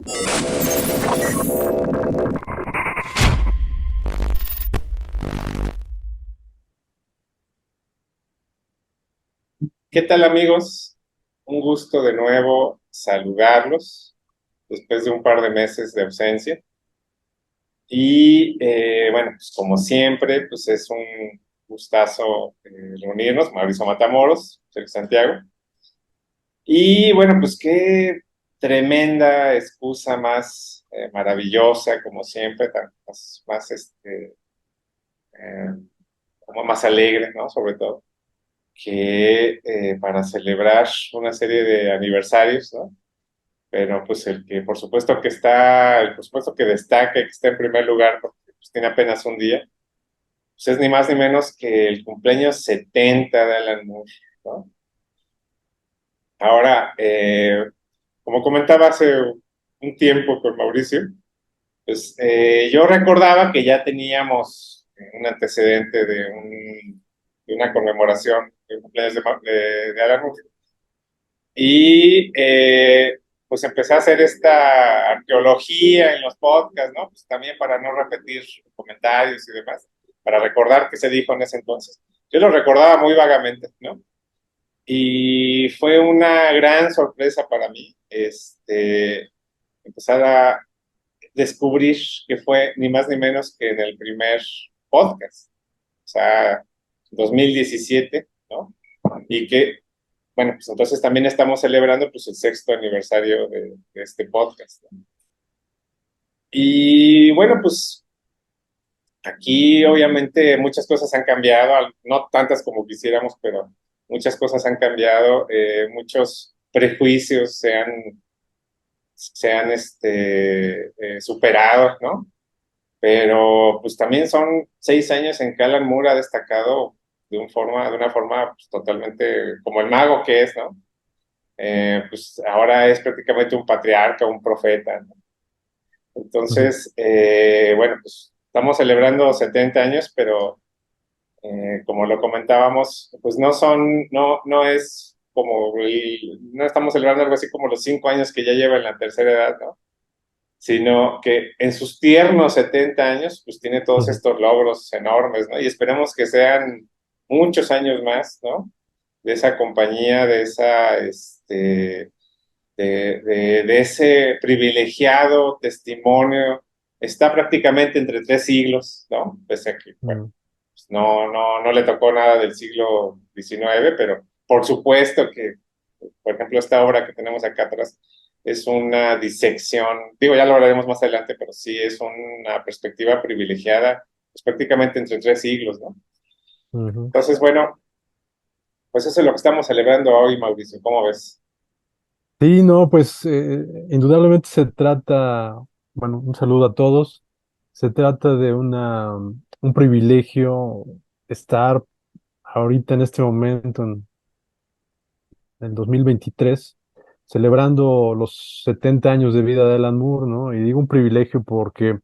¿Qué tal, amigos? Un gusto de nuevo saludarlos después de un par de meses de ausencia. Y bueno, pues como siempre, pues es un gustazo reunirnos, Mauricio Matamoros, Sergio Santiago. Y bueno, pues qué tremenda excusa más maravillosa, como siempre, eh, como más alegre, ¿no? Sobre todo, que para celebrar una serie de aniversarios, ¿no? Pero pues el que por supuesto que está, el por supuesto que destaca, que está en primer lugar, porque pues, tiene apenas un día, pues es ni más ni menos que el cumpleaños 70 de Alan Moore, ¿no? Ahora, como comentaba hace un tiempo con Mauricio, pues yo recordaba que ya teníamos un antecedente de una conmemoración del cumpleaños de Alan Moore. Y pues empecé a hacer esta arqueología en los podcasts, ¿no? Pues también para no repetir comentarios y demás, para recordar qué se dijo en ese entonces. Yo lo recordaba muy vagamente, ¿no? Y fue una gran sorpresa para mí, empezar a descubrir que fue ni más ni menos que en el primer podcast, o sea, 2017, ¿no? Y que bueno, pues entonces también estamos celebrando pues el sexto aniversario de este podcast, ¿no? Y bueno, pues aquí obviamente muchas cosas han cambiado, no tantas como quisiéramos, pero muchas cosas han cambiado, muchos prejuicios se han superado, ¿no? Pero pues también son 6 años en que Alan Moore ha destacado de una forma pues, totalmente como el mago que es, ¿no? Pues ahora es prácticamente un patriarca, un profeta, ¿no? Ujú. Entonces, bueno, pues estamos celebrando 70 años, pero como lo comentábamos, pues no es como, no estamos celebrando algo así como los 5 años que ya lleva en la tercera edad, ¿no? Sino que en sus tiernos 70 años, pues tiene todos Ujú. estos logros enormes, ¿no? Y esperemos que sean muchos años más, ¿no? De esa compañía, de ese privilegiado testimonio, está prácticamente entre tres siglos, ¿no? Pese a que, bueno, Ujú. pues no le tocó nada del siglo XIX, pero por supuesto que, por ejemplo, esta obra que tenemos acá atrás es una disección, digo, ya lo hablaremos más adelante, pero sí es una perspectiva privilegiada, pues prácticamente entre tres siglos, ¿no? Ujú. Entonces, bueno, pues eso es lo que estamos celebrando hoy, Mauricio, ¿cómo ves? Sí, no, pues indudablemente se trata, bueno, un saludo a todos. Se trata de un privilegio estar ahorita en este momento, en el 2023, celebrando los 70 años de vida de Alan Moore, ¿no? Y digo un privilegio porque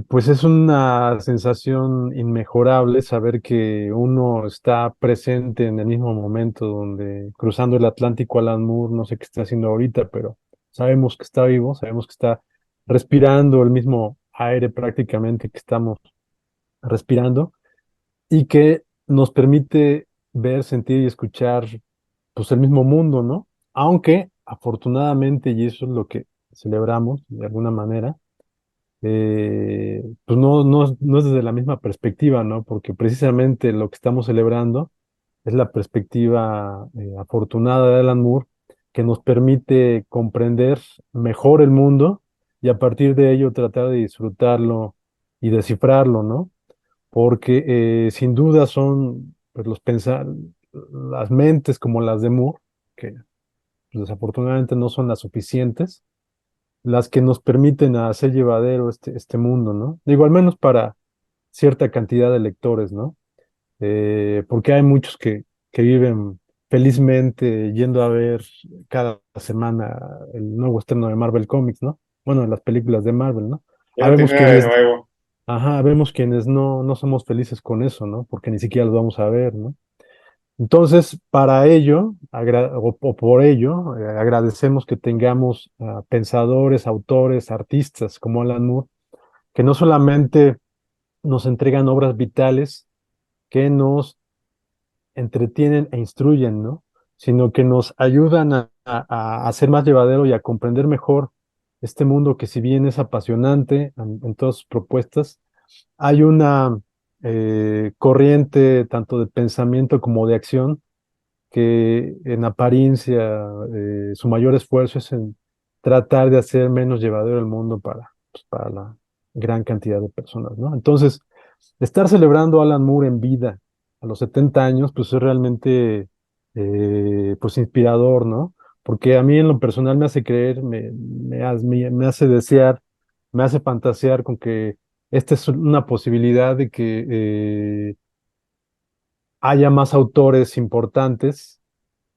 pues es una sensación inmejorable saber que uno está presente en el mismo momento donde cruzando el Atlántico Alan Moore, no sé qué está haciendo ahorita, pero sabemos que está vivo, sabemos que está respirando el mismo aire prácticamente que estamos respirando y que nos permite ver, sentir y escuchar pues el mismo mundo, ¿no? Aunque afortunadamente, y eso es lo que celebramos de alguna manera, pues no es desde la misma perspectiva, ¿no? Porque precisamente lo que estamos celebrando es la perspectiva afortunada de Alan Moore, que nos permite comprender mejor el mundo y a partir de ello tratar de disfrutarlo y descifrarlo, ¿no? Porque sin duda son pues, las mentes como las de Moore, que pues, desafortunadamente no son las suficientes las que nos permiten hacer llevadero este mundo, ¿no? Digo, al menos para cierta cantidad de lectores, ¿no? Porque hay muchos que viven felizmente yendo a ver cada semana el nuevo estreno de Marvel Comics, ¿no? Bueno, las películas de Marvel, ¿no? Ya no tiene Habemos nada de quienes, nuevo. ajá, habemos quienes no somos felices con eso, ¿no? Porque ni siquiera los vamos a ver, ¿no? Entonces, para ello, o por ello, agradecemos que tengamos pensadores, autores, artistas como Alan Moore, que no solamente nos entregan obras vitales que nos entretienen e instruyen, ¿no? Sino que nos ayudan a hacer más llevadero y a comprender mejor este mundo que si bien es apasionante en todas sus propuestas, hay una corriente tanto de pensamiento como de acción que en apariencia su mayor esfuerzo es en tratar de hacer menos llevadero el mundo para la gran cantidad de personas, ¿no? Entonces, estar celebrando a Alan Moore en vida a los 70 años, pues es realmente pues inspirador, ¿no? Porque a mí en lo personal me hace creer, me hace desear, me hace fantasear con que esta es una posibilidad de que haya más autores importantes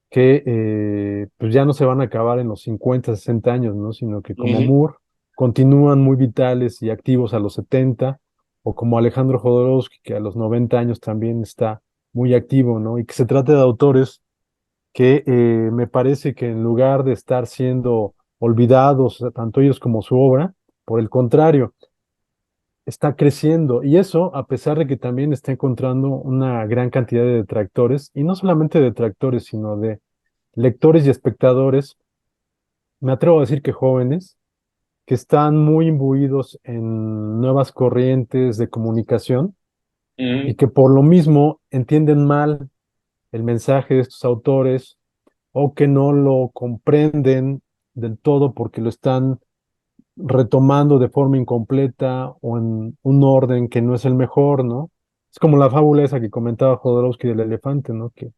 que pues ya no se van a acabar en los 50 60 años, ¿no? Sino que como Ujú, Moore continúan muy vitales y activos a los 70, o como Alejandro Jodorowsky, que a los 90 años también está muy activo, ¿no? Y que se trate de autores que me parece que en lugar de estar siendo olvidados, tanto ellos como su obra, por el contrario, está creciendo. Y eso, a pesar de que también está encontrando una gran cantidad de detractores, y no solamente detractores, sino de lectores y espectadores, me atrevo a decir que jóvenes, que están muy imbuidos en nuevas corrientes de comunicación y ujú, que por lo mismo entienden mal el mensaje de estos autores o que no lo comprenden del todo porque lo están retomando de forma incompleta o en un orden que no es el mejor, ¿no? Es como la fábula esa que comentaba Jodorowsky del elefante, ¿no? Que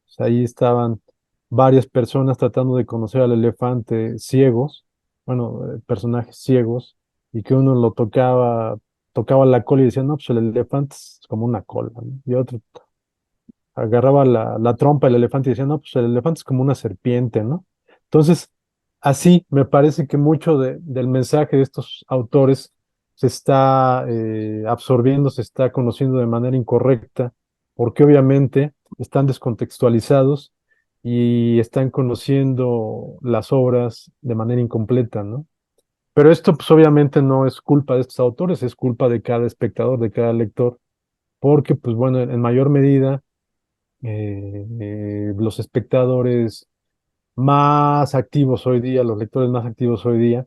pues, ahí estaban varias personas tratando de conocer al elefante ciegos, bueno, personajes ciegos, y que uno lo tocaba la cola y decía, no, pues el elefante es como una cola, ¿no? Y otro agarraba la trompa del elefante y decía, no, pues el elefante es como una serpiente, ¿no? Entonces, así me parece que mucho del mensaje de estos autores se está absorbiendo, se está conociendo de manera incorrecta, porque obviamente están descontextualizados y están conociendo las obras de manera incompleta, ¿no? Pero esto, pues obviamente no es culpa de estos autores, es culpa de cada espectador, de cada lector, porque, pues bueno, en mayor medida los espectadores más activos hoy día, los lectores más activos hoy día,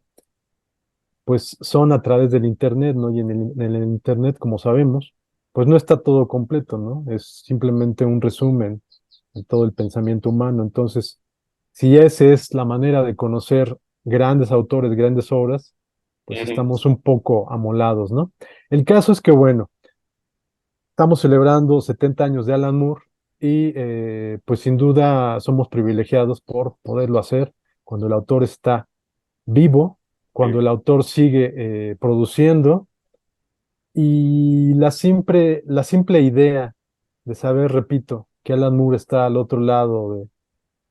pues son a través del Internet, ¿no? Y en el Internet, como sabemos, pues no está todo completo, ¿no? Es simplemente un resumen de todo el pensamiento humano. Entonces, si esa es la manera de conocer grandes autores, grandes obras, pues ujú. estamos un poco amolados, ¿no? El caso es que, bueno, estamos celebrando 70 años de Alan Moore y pues sin duda somos privilegiados por poderlo hacer cuando el autor está vivo, cuando Sí. el autor sigue produciendo y la simple idea de saber, repito, que Alan Moore está al otro lado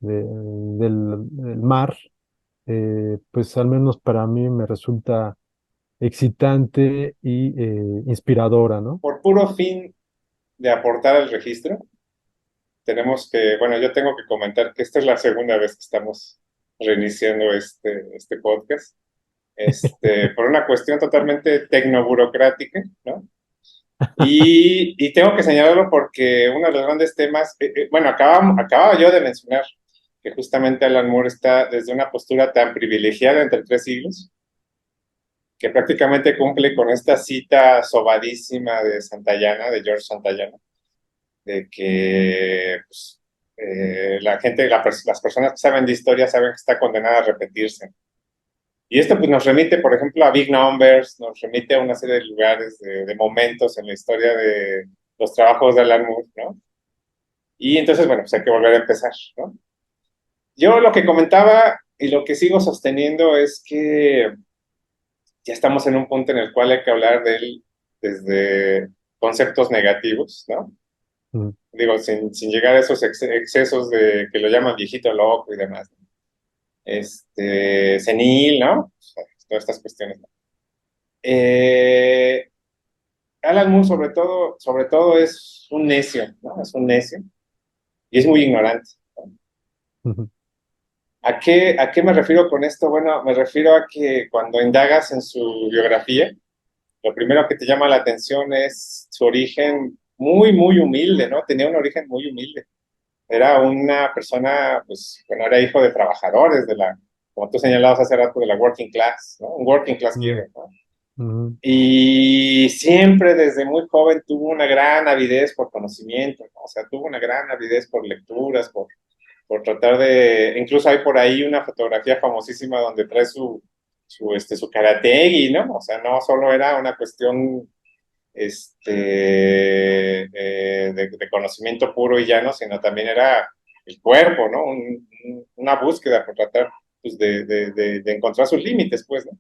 del mar, pues al menos para mí me resulta excitante y inspiradora, ¿no? Por puro fin de aportar al registro, tenemos que, bueno, yo tengo que comentar que esta es la segunda vez que estamos reiniciando este podcast, por una cuestión totalmente tecnoburocrática, ¿no? Y tengo que señalarlo porque uno de los grandes temas, bueno, acababa yo de mencionar que justamente Alan Moore está desde una postura tan privilegiada entre tres siglos, que prácticamente cumple con esta cita sobadísima de Santayana, de George Santayana, de que pues, las personas que saben de historia saben que está condenada a repetirse. Y esto pues, nos remite, por ejemplo, a Big Numbers, nos remite a una serie de lugares, de momentos en la historia de los trabajos de Alan Moore, ¿no? Y entonces, bueno, pues hay que volver a empezar, ¿no? Yo lo que comentaba y lo que sigo sosteniendo es que ya estamos en un punto en el cual hay que hablar de él desde conceptos negativos, ¿no? Mm. Digo, sin llegar a esos excesos de que lo llaman viejito loco y demás, ¿no? Senil, ¿no? Todas estas cuestiones, ¿no? Eh, Alan Moore sobre todo es un necio, ¿no? Es un necio. y es muy ignorante. Ujú. A qué me refiero con esto? Bueno, me refiero a que cuando indagas en su biografía, lo primero que te llama la atención es su origen muy, muy humilde, ¿no? Tenía un origen muy humilde. Era una persona, pues, bueno, era hijo de trabajadores, como tú señalabas hace rato, de la working class, ¿no? Un working class Mm, hero, ¿no? ujú. Y siempre desde muy joven tuvo una gran avidez por conocimiento, ¿no? O sea, tuvo una gran avidez por lecturas, por tratar de, incluso hay por ahí una fotografía famosísima donde trae su karategi, ¿no? O sea, no solo era una cuestión de conocimiento puro y llano, sino también era el cuerpo, ¿no? Una búsqueda por tratar pues, de encontrar sus límites, pues, ¿no?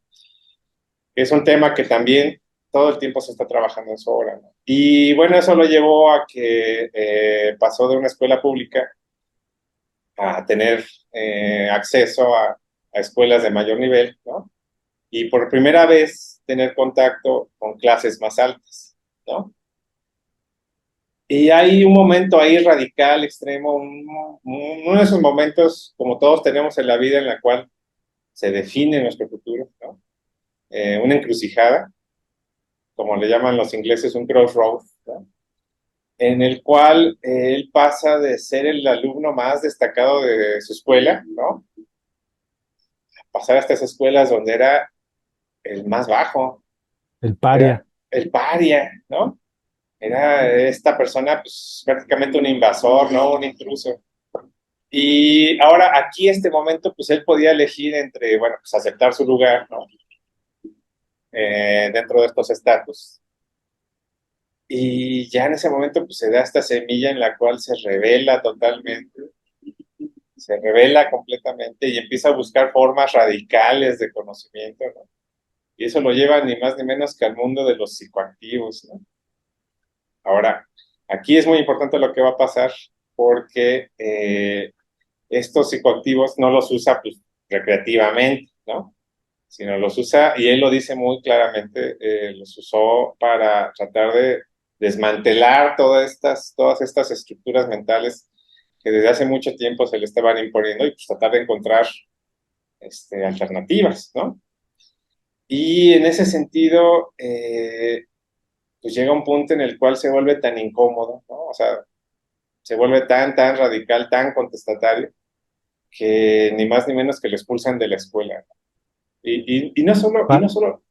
Es un tema que también todo el tiempo se está trabajando en su obra, ¿no? Y bueno, eso lo llevó a que pasó de una escuela pública a tener acceso a escuelas de mayor nivel, ¿no? Y por primera vez tener contacto con clases más altas, ¿no? Y hay un momento ahí radical, extremo, uno de esos momentos, como todos tenemos en la vida, en la cual se define nuestro futuro, ¿no? Una encrucijada, como le llaman los ingleses, un crossroad, ¿no? En el cual él pasa de ser el alumno más destacado de su escuela, ¿no? Pasar a estas escuelas donde era el más bajo, El era paria. el paria, ¿no? Era esta persona, pues prácticamente un invasor, ¿no? Un intruso. Y ahora aquí, este momento, pues él podía elegir entre, bueno, pues aceptar su lugar, ¿no? Dentro de estos estatus. Y ya en ese momento, pues se da esta semilla en la cual se revela completamente y empieza a buscar formas radicales de conocimiento, ¿no? Y eso lo lleva ni más ni menos que al mundo de los psicoactivos, ¿no? Ahora, aquí es muy importante lo que va a pasar porque estos psicoactivos no los usa pues, recreativamente, ¿no? Sino los usa, y él lo dice muy claramente, los usó para tratar de desmantelar todas estas estructuras mentales que desde hace mucho tiempo se le estaban imponiendo y pues tratar de encontrar alternativas, ¿no? Y en ese sentido, pues llega un punto en el cual se vuelve tan incómodo, ¿no? O sea, se vuelve tan radical, tan contestatario, que ni más ni menos que lo expulsan de la escuela. Y no Pa- solo,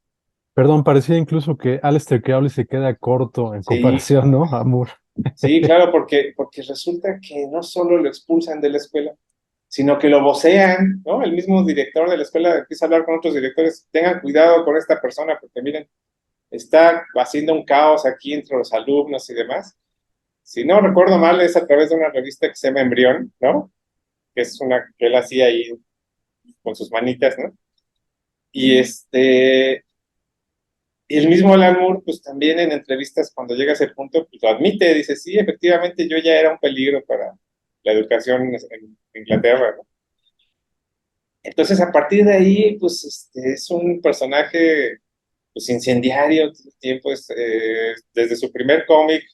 Perdón, parecía incluso que Aleister Crowley se queda corto en sí, comparación, ¿no? A Moore. sí, claro, porque resulta que no solo lo expulsan de la escuela, sino que lo vocean, ¿no? El mismo director de la escuela empieza a hablar con otros directores, tengan cuidado con esta persona, porque miren, está haciendo un caos aquí entre los alumnos y demás. Si no recuerdo mal, es a través de una revista que se llama Embrión, ¿no? Que es una que él hacía ahí con sus manitas, ¿no? Y y el mismo Alan Moore, pues también en entrevistas, cuando llega a ese punto, pues lo admite, dice, sí, efectivamente yo ya era un peligro para la educación en Inglaterra, ¿no? Entonces, a partir de ahí, pues es un personaje pues, incendiario todo el tiempo, desde su primer cómic,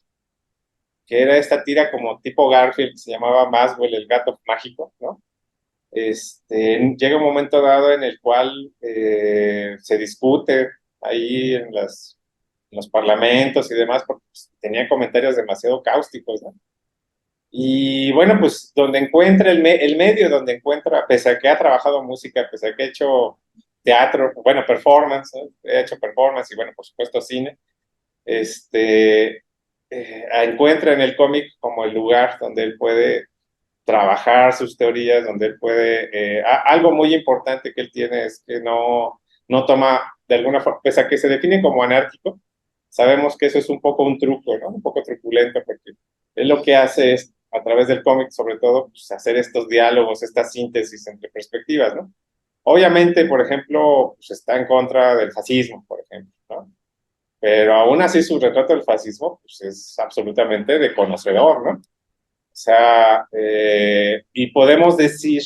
que era esta tira como tipo Garfield, que se llamaba Maxwell, el gato mágico, ¿no? Llega un momento dado en el cual se discute ahí en los parlamentos y demás, porque pues, tenía comentarios demasiado cáusticos, ¿no? Y bueno, pues donde encuentra el medio, donde encuentra, pese a que ha trabajado música, pese a que ha hecho teatro, bueno, performance, ¿no? Ha hecho performance y bueno, por supuesto cine, encuentra en el cómic como el lugar donde él puede trabajar sus teorías, donde él puede, algo muy importante que él tiene es que no toma de alguna forma, pese a que se define como anárquico, sabemos que eso es un poco un truco, ¿no? Un poco truculento, porque él lo que hace es, a través del cómic sobre todo, pues, hacer estos diálogos, estas síntesis entre perspectivas, ¿no? Obviamente, por ejemplo, pues está en contra del fascismo, por ejemplo, ¿no? Pero aún así su retrato del fascismo pues, es absolutamente de conocedor, ¿no? O sea, y podemos decir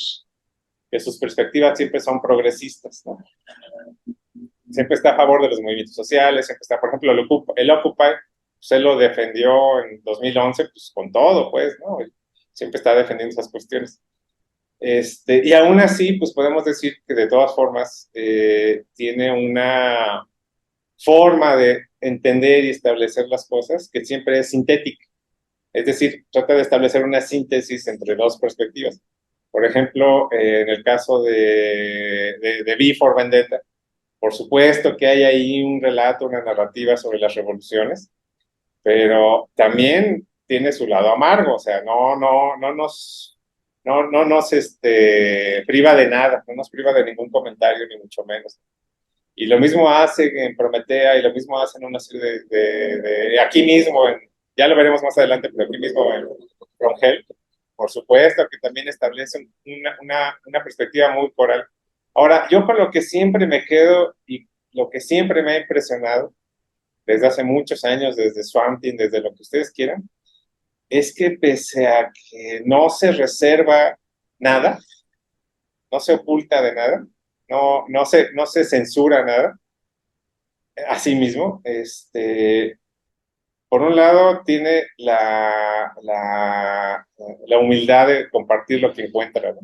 que sus perspectivas siempre son progresistas, ¿no? Siempre está a favor de los movimientos sociales, siempre está, por ejemplo, el Occupy, se lo defendió en 2011, pues con todo, pues, ¿no? siempre está defendiendo esas cuestiones. Y aún así, pues podemos decir que de todas formas tiene una forma de entender y establecer las cosas que siempre es sintética. Es decir, trata de establecer una síntesis entre dos perspectivas. Por ejemplo, en el caso de V for Vendetta, por supuesto que hay ahí un relato, una narrativa sobre las revoluciones, pero también tiene su lado amargo, o sea, no nos priva de nada, no nos priva de ningún comentario, ni mucho menos. Y lo mismo hace en Prometea y lo mismo hace en una serie aquí mismo, ya lo veremos más adelante, pero aquí mismo en From Hell, por supuesto que también establece una perspectiva muy coral. Ahora, yo con lo que siempre me quedo y lo que siempre me ha impresionado desde hace muchos años, desde Swamp Thing, desde lo que ustedes quieran, es que pese a que no se reserva nada, no se oculta de nada, no se censura nada, a sí mismo, por un lado tiene la humildad de compartir lo que encuentra, ¿no?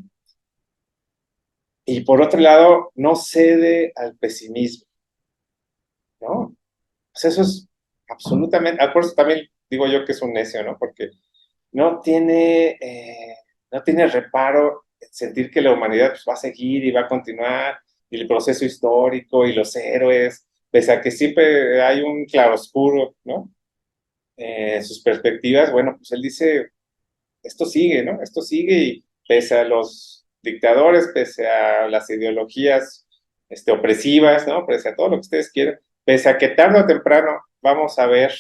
Y por otro lado, no cede al pesimismo, ¿no? Pues eso es absolutamente, por eso también digo yo que es un necio, ¿no? Porque no tiene, no tiene reparo en sentir que la humanidad pues, va a seguir y va a continuar, y el proceso histórico y los héroes, pese a que siempre hay un claroscuro, ¿no? Sus perspectivas, bueno, pues él dice, esto sigue, ¿no? Esto sigue y pese a los dictadores, pese a las ideologías opresivas, ¿no? Pese a todo lo que ustedes quieran, pese a que tarde o temprano vamos a ver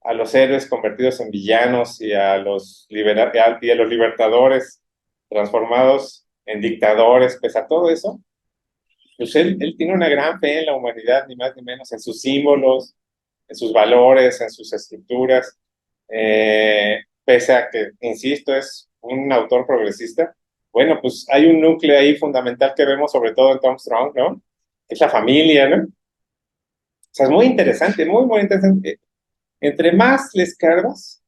a los héroes convertidos en villanos y a los libertadores transformados en dictadores, pese a todo eso, pues él tiene una gran fe en la humanidad, ni más ni menos, en sus símbolos, en sus valores, en sus estructuras, pese a que, insisto, es un autor progresista. Bueno, pues hay un núcleo ahí fundamental que vemos sobre todo en Tom Strong, ¿no? Es la familia, ¿no? O sea, es muy interesante, muy, muy interesante. Entre más le escarbas,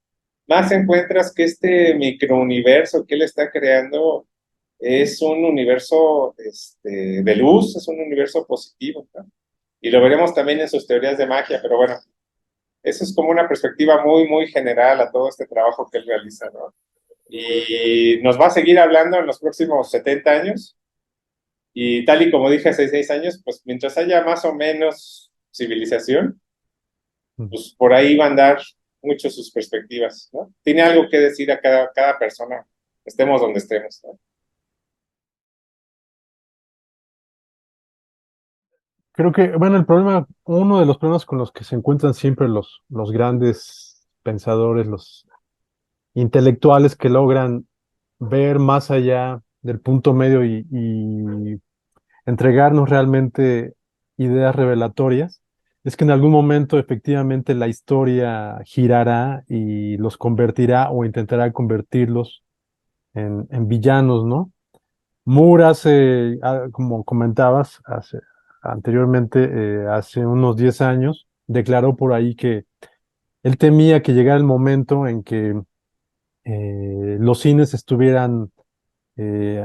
más encuentras que este microuniverso que él está creando es un universo de luz, es un universo positivo, ¿no? Y lo veremos también en sus teorías de magia, pero bueno, eso es como una perspectiva muy, muy general a todo este trabajo que él realiza, ¿no? Y nos va a seguir hablando en los próximos 70 años, y tal y como dije hace 6 años, pues mientras haya más o menos civilización, pues por ahí van a andar mucho sus perspectivas, ¿no? Tiene algo que decir a cada persona, estemos donde estemos, ¿no? Creo que, bueno, el problema, uno de los problemas con los que se encuentran siempre los grandes pensadores, los intelectuales que logran ver más allá del punto medio y entregarnos realmente ideas revelatorias, es que en algún momento efectivamente la historia girará y los convertirá o intentará convertirlos en villanos, ¿no? Moore hace, como comentabas, anteriormente, hace unos 10 años, declaró por ahí que él temía que llegara el momento en que los cines estuvieran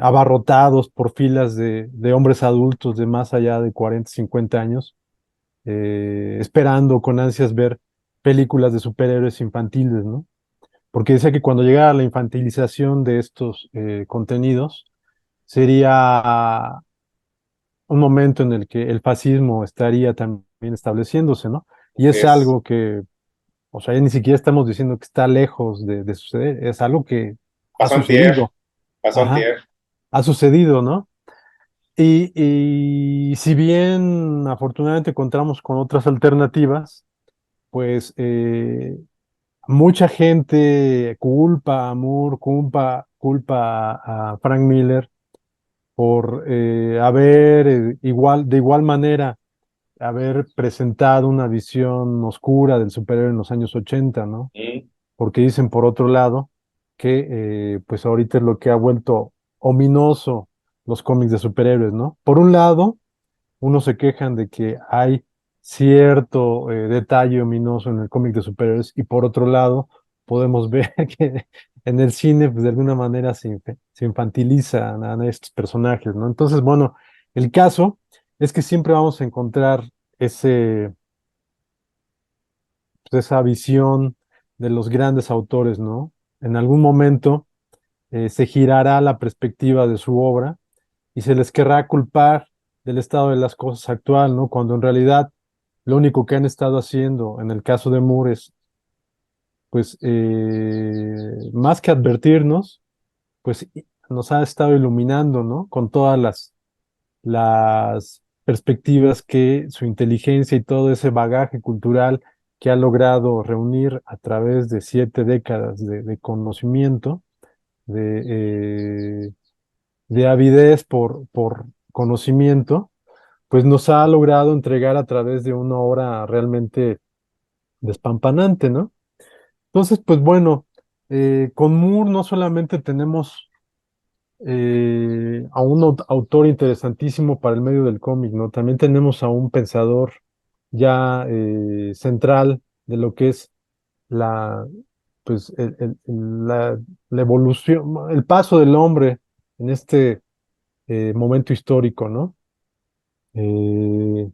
abarrotados por filas de hombres adultos de más allá de 40, 50 años, esperando con ansias ver películas de superhéroes infantiles, ¿no? Porque decía que cuando llegara la infantilización de estos contenidos, sería un momento en el que el fascismo estaría también estableciéndose, ¿no? Y Así es es, algo que, o sea, ya ni siquiera estamos diciendo que está lejos de suceder, es algo que ha pasó antier, sucedido, pasó ajá, antier. ha sucedido, ¿no? Y si bien afortunadamente encontramos con otras alternativas, pues mucha gente culpa a Moore, culpa a Frank Miller por haber de igual manera haber presentado una visión oscura del superhéroe en los años 80, ¿no? Mm, Porque dicen por otro lado que pues ahorita es lo que ha vuelto ominoso los cómics de superhéroes, ¿no? Por un lado, unos se quejan de que hay cierto detalle ominoso en el cómic de superhéroes y por otro lado podemos ver que en el cine, pues de alguna manera se infantilizan a estos personajes, ¿no? Entonces, bueno, el caso es que siempre vamos a encontrar ese, pues, esa visión de los grandes autores, ¿no? En algún momento se girará la perspectiva de su obra y se les querrá culpar del estado de las cosas actual, ¿no? Cuando en realidad lo único que han estado haciendo en el caso de Moore es, pues, más que advertirnos, pues nos ha estado iluminando, ¿no? Con todas las perspectivas que su inteligencia y todo ese bagaje cultural que ha logrado reunir a través de 7 décadas de conocimiento, de, de avidez por conocimiento, pues nos ha logrado entregar a través de una obra realmente despampanante, ¿no? Entonces, pues bueno, con Moore no solamente tenemos a un autor interesantísimo para el medio del cómic, ¿no? También tenemos a un pensador ya central de lo que es la, pues, la evolución, el paso del hombre en este momento histórico, ¿no? Eh,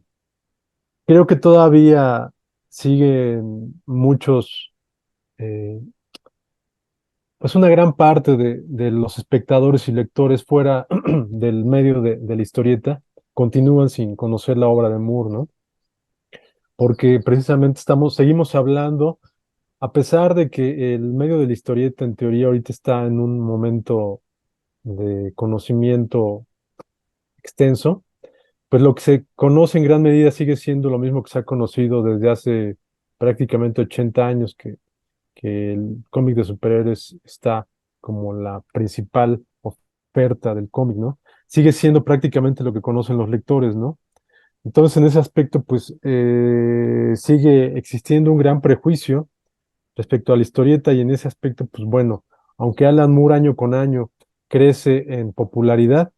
Creo que todavía siguen muchos, eh, pues una gran parte de los espectadores y lectores fuera del medio de la historieta continúan sin conocer la obra de Moore, ¿no? Porque precisamente seguimos hablando, a pesar de que el medio de la historieta en teoría ahorita está en un momento de conocimiento extenso, pues lo que se conoce en gran medida sigue siendo lo mismo que se ha conocido desde hace prácticamente 80 años que el cómic de superhéroes está como la principal oferta del cómic, ¿no? Sigue siendo prácticamente lo que conocen los lectores, ¿no? Entonces, en ese aspecto, pues sigue existiendo un gran prejuicio respecto a la historieta y en ese aspecto, pues bueno, aunque Alan Moore año con año crece en popularidad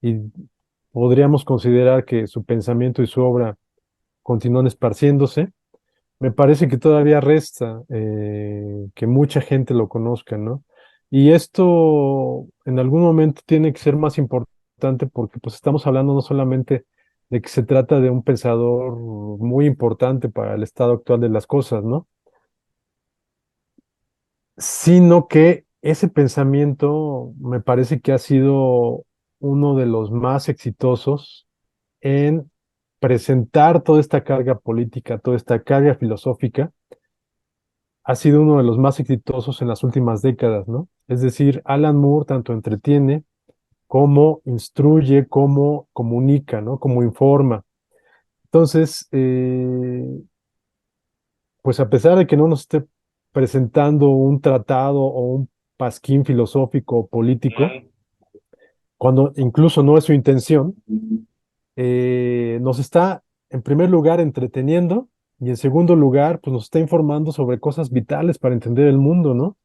y podríamos considerar que su pensamiento y su obra continúan esparciéndose, me parece que todavía resta que mucha gente lo conozca, ¿no? Y esto en algún momento tiene que ser más importante porque pues estamos hablando no solamente de que se trata de un pensador muy importante para el estado actual de las cosas, ¿no? Sino que ese pensamiento me parece que ha sido uno de los más exitosos en presentar toda esta carga política, toda esta carga filosófica, ha sido uno de los más exitosos en las últimas décadas, ¿no? Es decir, Alan Moore tanto entretiene como instruye, como comunica, ¿no? Como informa. Entonces, pues a pesar de que no nos esté presentando un tratado o un pasquín filosófico o político, cuando incluso no es su intención, nos está, en primer lugar, entreteniendo y en segundo lugar, pues nos está informando sobre cosas vitales para entender el mundo, ¿no?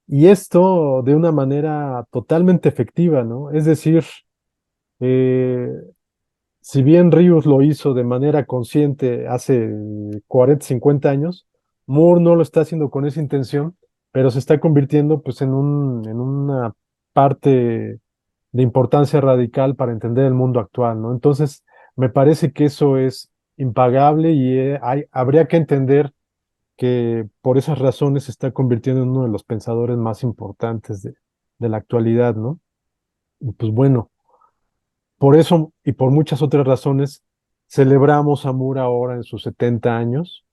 Y esto de una manera totalmente efectiva, ¿no? Es decir, eh, si bien Ríos lo hizo de manera consciente hace 40, 50 años, Moore no lo está haciendo con esa intención, pero se está convirtiendo pues en una parte de importancia radical para entender el mundo actual, ¿no? Entonces, me parece que eso es impagable y habría que entender que por esas razones se está convirtiendo en uno de los pensadores más importantes de la actualidad, ¿no? Y pues bueno, por eso y por muchas otras razones, celebramos a Moore ahora en sus 70 años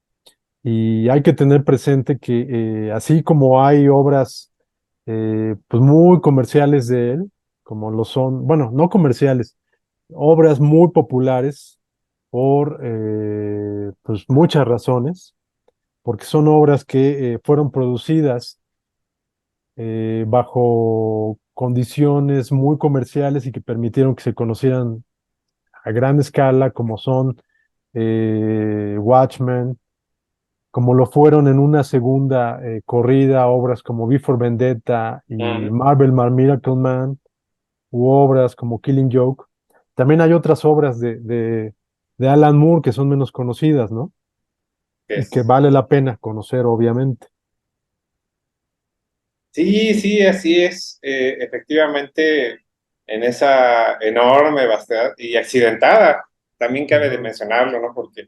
y hay que tener presente que así como hay obras pues muy comerciales de él, como lo son, bueno, no comerciales, obras muy populares por pues muchas razones, porque son obras que fueron producidas bajo condiciones muy comerciales y que permitieron que se conocieran a gran escala, como son Watchmen, como lo fueron en una segunda corrida obras como Before Vendetta y Mm, Marvel Miracle Man, u obras como Killing Joke. También hay otras obras de Alan Moore que son menos conocidas, ¿no? Y que yes. vale la pena conocer, obviamente. Sí, sí, así es. Efectivamente, en esa enorme vastedad y accidentada, también cabe de Ujú, mencionarlo, ¿no? Porque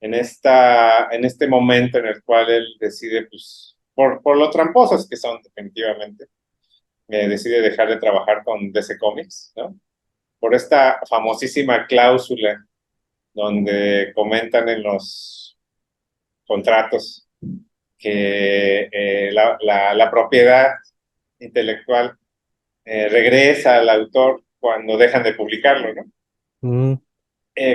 en este momento en el cual él decide, pues, por lo tramposos que son, definitivamente, decide dejar de trabajar con DC Comics, ¿no? Por esta famosísima cláusula donde comentan en los contratos que la propiedad intelectual regresa al autor cuando dejan de publicarlo, ¿no? ujú,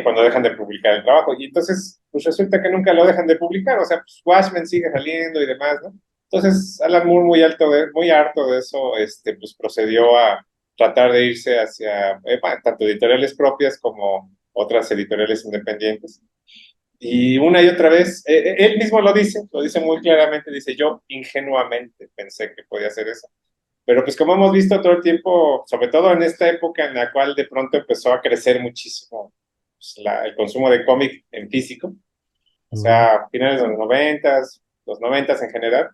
Cuando dejan de publicar el trabajo. Y entonces, pues resulta que nunca lo dejan de publicar, o sea, pues Watchmen sigue saliendo y demás, ¿no? Entonces, Alan Moore, muy harto de eso, pues procedió a tratar de irse hacia tanto editoriales propias como otras editoriales independientes. Y una y otra vez, él mismo lo dice muy claramente, dice, yo ingenuamente pensé que podía hacer eso. Pero pues como hemos visto todo el tiempo, sobre todo en esta época en la cual de pronto empezó a crecer muchísimo pues, el consumo de cómic en físico, o ujú. sea, finales de los noventas en general,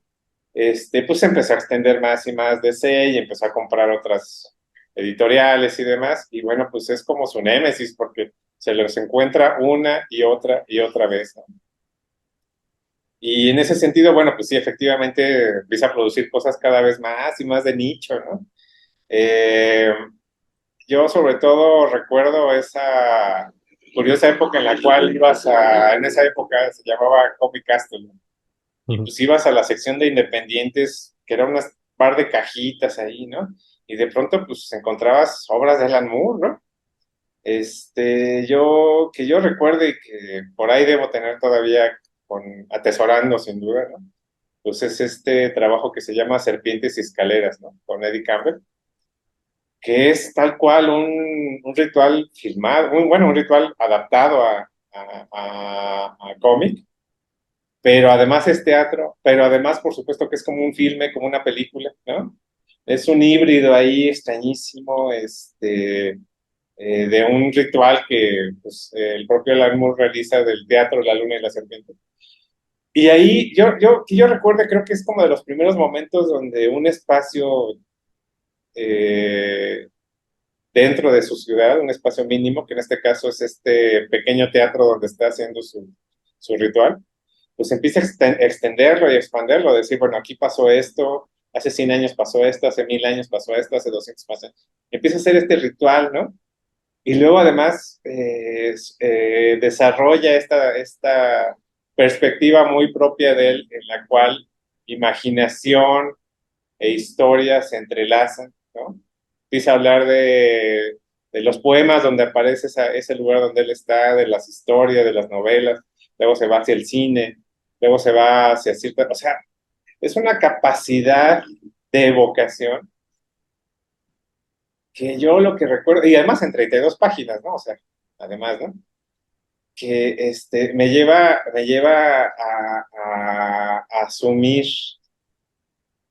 pues se empezó a extender más y más DC y empezó a comprar otras editoriales y demás, y bueno, pues es como su némesis porque se los encuentra una y otra vez, ¿no? Y en ese sentido, bueno, pues sí, efectivamente empieza a producir cosas cada vez más y más de nicho, ¿no? Eh, yo sobre todo recuerdo esa curiosa época en la cual en esa época se llamaba Comic Castle, ¿no? Y Ujú. pues ibas a la sección de independientes, que era unas par de cajitas ahí, ¿no? Y de pronto pues encontrabas obras de Alan Moore, ¿no? Que yo recuerde que por ahí debo tener todavía atesorando sin duda, ¿no? Pues es este trabajo que se llama Serpientes y Escaleras, ¿no? Con Eddie Campbell, que es tal cual un ritual filmado, bueno, un ritual adaptado a cómic, pero además es teatro, pero además, por supuesto, que es como un filme, como una película, ¿no? Es un híbrido ahí extrañísimo, de un ritual que pues, el propio Alan Moore realiza del teatro La Luna y la Serpiente. Y ahí, que yo recuerdo, creo que es como de los primeros momentos donde un espacio eh, dentro de su ciudad, un espacio mínimo, que en este caso es este pequeño teatro donde está haciendo su ritual, pues empieza a extenderlo y expanderlo, decir, bueno, aquí pasó esto, hace 100 años pasó esto, hace 1000 años pasó esto, hace 200 pasó esto. Empieza a hacer este ritual, ¿no? Y luego además desarrolla esta perspectiva muy propia de él, en la cual imaginación e historia se entrelazan, ¿no? Empieza a hablar de los poemas donde aparece ese lugar donde él está, de las historias, de las novelas, luego se va hacia el cine, luego se va hacia cierta, o sea, es una capacidad de evocación que yo lo que recuerdo, y además en 32 páginas, ¿no? O sea, además, ¿no? Que me lleva a asumir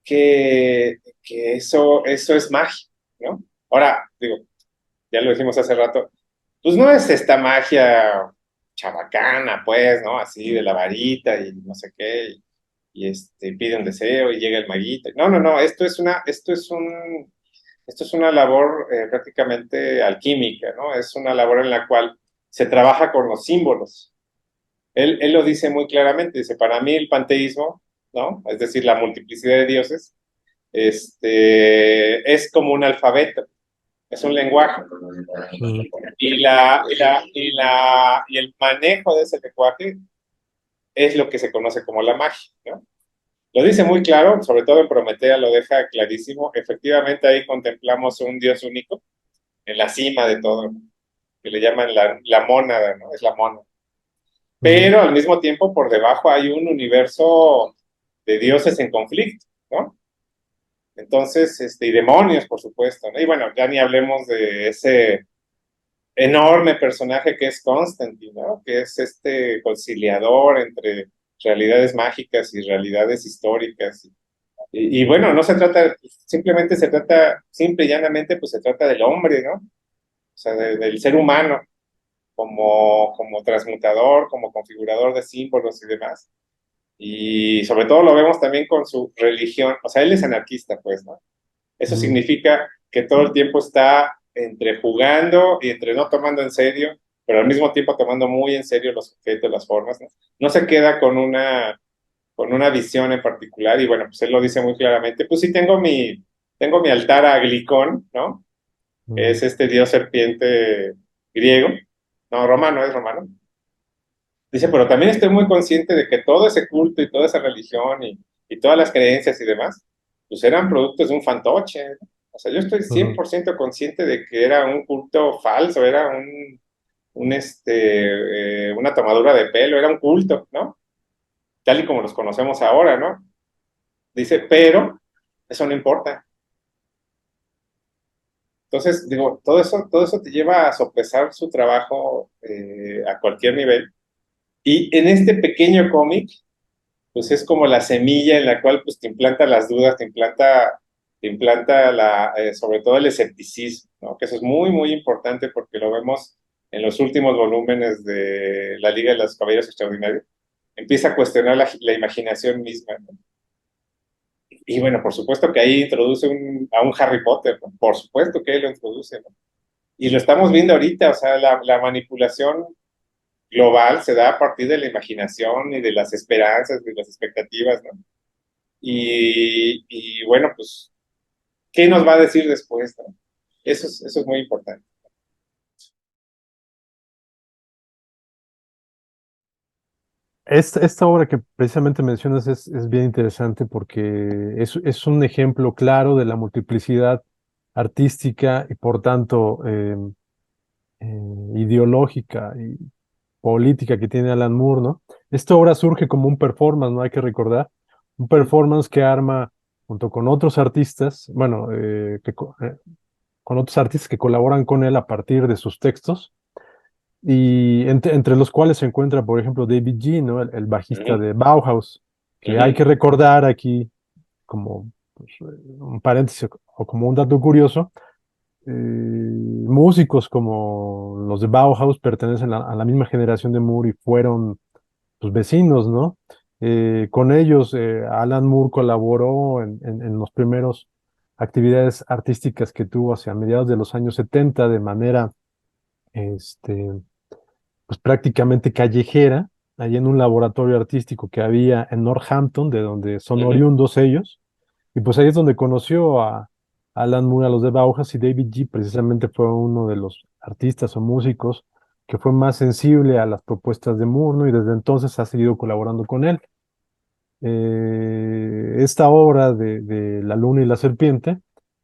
que eso es magia, ¿no? Ahora, digo, ya lo dijimos hace rato, pues no es esta magia chabacana, pues, ¿no? Así de la varita y no sé qué, pide un deseo y llega el maguito. No, no, no, esto es una labor prácticamente alquímica, ¿no? Es una labor en la cual se trabaja con los símbolos. Él lo dice muy claramente, dice, para mí el panteísmo, ¿no? Es decir, la multiplicidad de dioses, es como un alfabeto, es un lenguaje. Ujú. Y el manejo de ese lenguaje es lo que se conoce como la magia, ¿no? Lo dice muy claro, sobre todo en Prometea lo deja clarísimo. Efectivamente, ahí contemplamos un Dios único en la cima de todo, ¿no? Que le llaman la mónada, ¿no? Es la mónada. Ujú. Pero al mismo tiempo, por debajo hay un universo de dioses en conflicto, ¿no? Entonces, y demonios, por supuesto, ¿no? Y bueno, ya ni hablemos de ese enorme personaje que es Constantine, ¿no? Que es este conciliador entre realidades mágicas y realidades históricas. Y bueno, no se trata, simplemente se trata, simple y llanamente, pues se trata del hombre, ¿no? O sea, del ser humano como transmutador, como configurador de símbolos y demás. Y sobre todo lo vemos también con su religión, o sea, él es anarquista, pues, ¿no? Eso Mm, significa que todo el tiempo está entre jugando y entre no tomando en serio, pero al mismo tiempo tomando muy en serio los objetos, las formas, ¿no? No se queda con una visión en particular y bueno, pues él lo dice muy claramente, pues sí tengo mi altar a Glicón, ¿no? Que mm, es este dios serpiente griego, no, romano, es romano. Dice, pero también estoy muy consciente de que todo ese culto y toda esa religión y todas las creencias y demás, pues eran productos de un fantoche, ¿no? O sea, yo estoy cien ujú. por ciento consciente de que era un culto falso, era una tomadura de pelo, era un culto, ¿no? Tal y como los conocemos ahora, ¿no? Dice, pero eso no importa. Entonces, digo, todo eso te lleva a sopesar su trabajo a cualquier nivel. Y en este pequeño cómic, pues es como la semilla en la cual pues te implanta las dudas, te implanta sobre todo el escepticismo, ¿no? Que eso es muy, muy importante porque lo vemos en los últimos volúmenes de la Liga de los Caballeros Extraordinarios. Empieza a cuestionar la imaginación misma, ¿no? Y bueno, por supuesto que ahí introduce a un Harry Potter, ¿no? Por supuesto que él lo introduce, ¿no? Y lo estamos viendo ahorita, o sea, la manipulación global se da a partir de la imaginación y de las esperanzas, de las expectativas, ¿no? Y bueno, pues, ¿qué nos va a decir después, no? Eso es muy importante. Esta obra que precisamente mencionas es bien interesante porque es un ejemplo claro de la multiplicidad artística y por tanto ideológica y política que tiene Alan Moore, ¿no? Esta obra surge como un performance, ¿no? Hay que recordar, un performance que arma junto con otros artistas, bueno, con otros artistas que colaboran con él a partir de sus textos, y entre los cuales se encuentra, por ejemplo, David G., ¿no? El bajista Ujú, de Bauhaus, que hay ujú, que recordar aquí como pues, un paréntesis o como un dato curioso, músicos como los de Bauhaus pertenecen a la misma generación de Moore y fueron sus vecinos, ¿no? Con ellos, Alan Moore colaboró en los primeros actividades artísticas que tuvo hacia mediados de los años 70 de manera, este, pues prácticamente callejera, allí en un laboratorio artístico que había en Northampton, de donde son ujú, oriundos ellos, y pues ahí es donde conoció a Alan Moore, a los de Bauhaus, y David G. precisamente fue uno de los artistas o músicos que fue más sensible a las propuestas de Moore, ¿no? Y desde entonces ha seguido colaborando con él. Esta obra de La Luna y la Serpiente,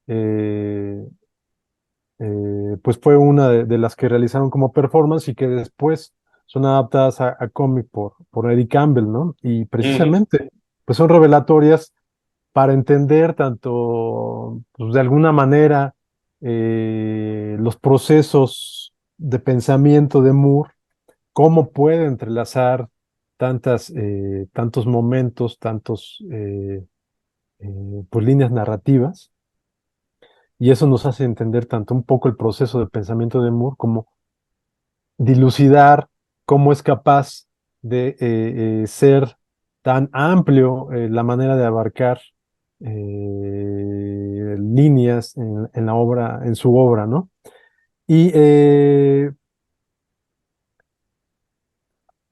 eh, pues fue una de las que realizaron como performance y que después son adaptadas a cómic por Eddie Campbell, ¿no? Y ujú, precisamente, pues son revelatorias para entender tanto, pues, de alguna manera, los procesos de pensamiento de Moore, cómo puede entrelazar tantos momentos, pues, líneas narrativas, y eso nos hace entender tanto un poco el proceso de pensamiento de Moore como dilucidar cómo es capaz de ser tan amplio la manera de abarcar líneas en la obra, en su obra, ¿no? Y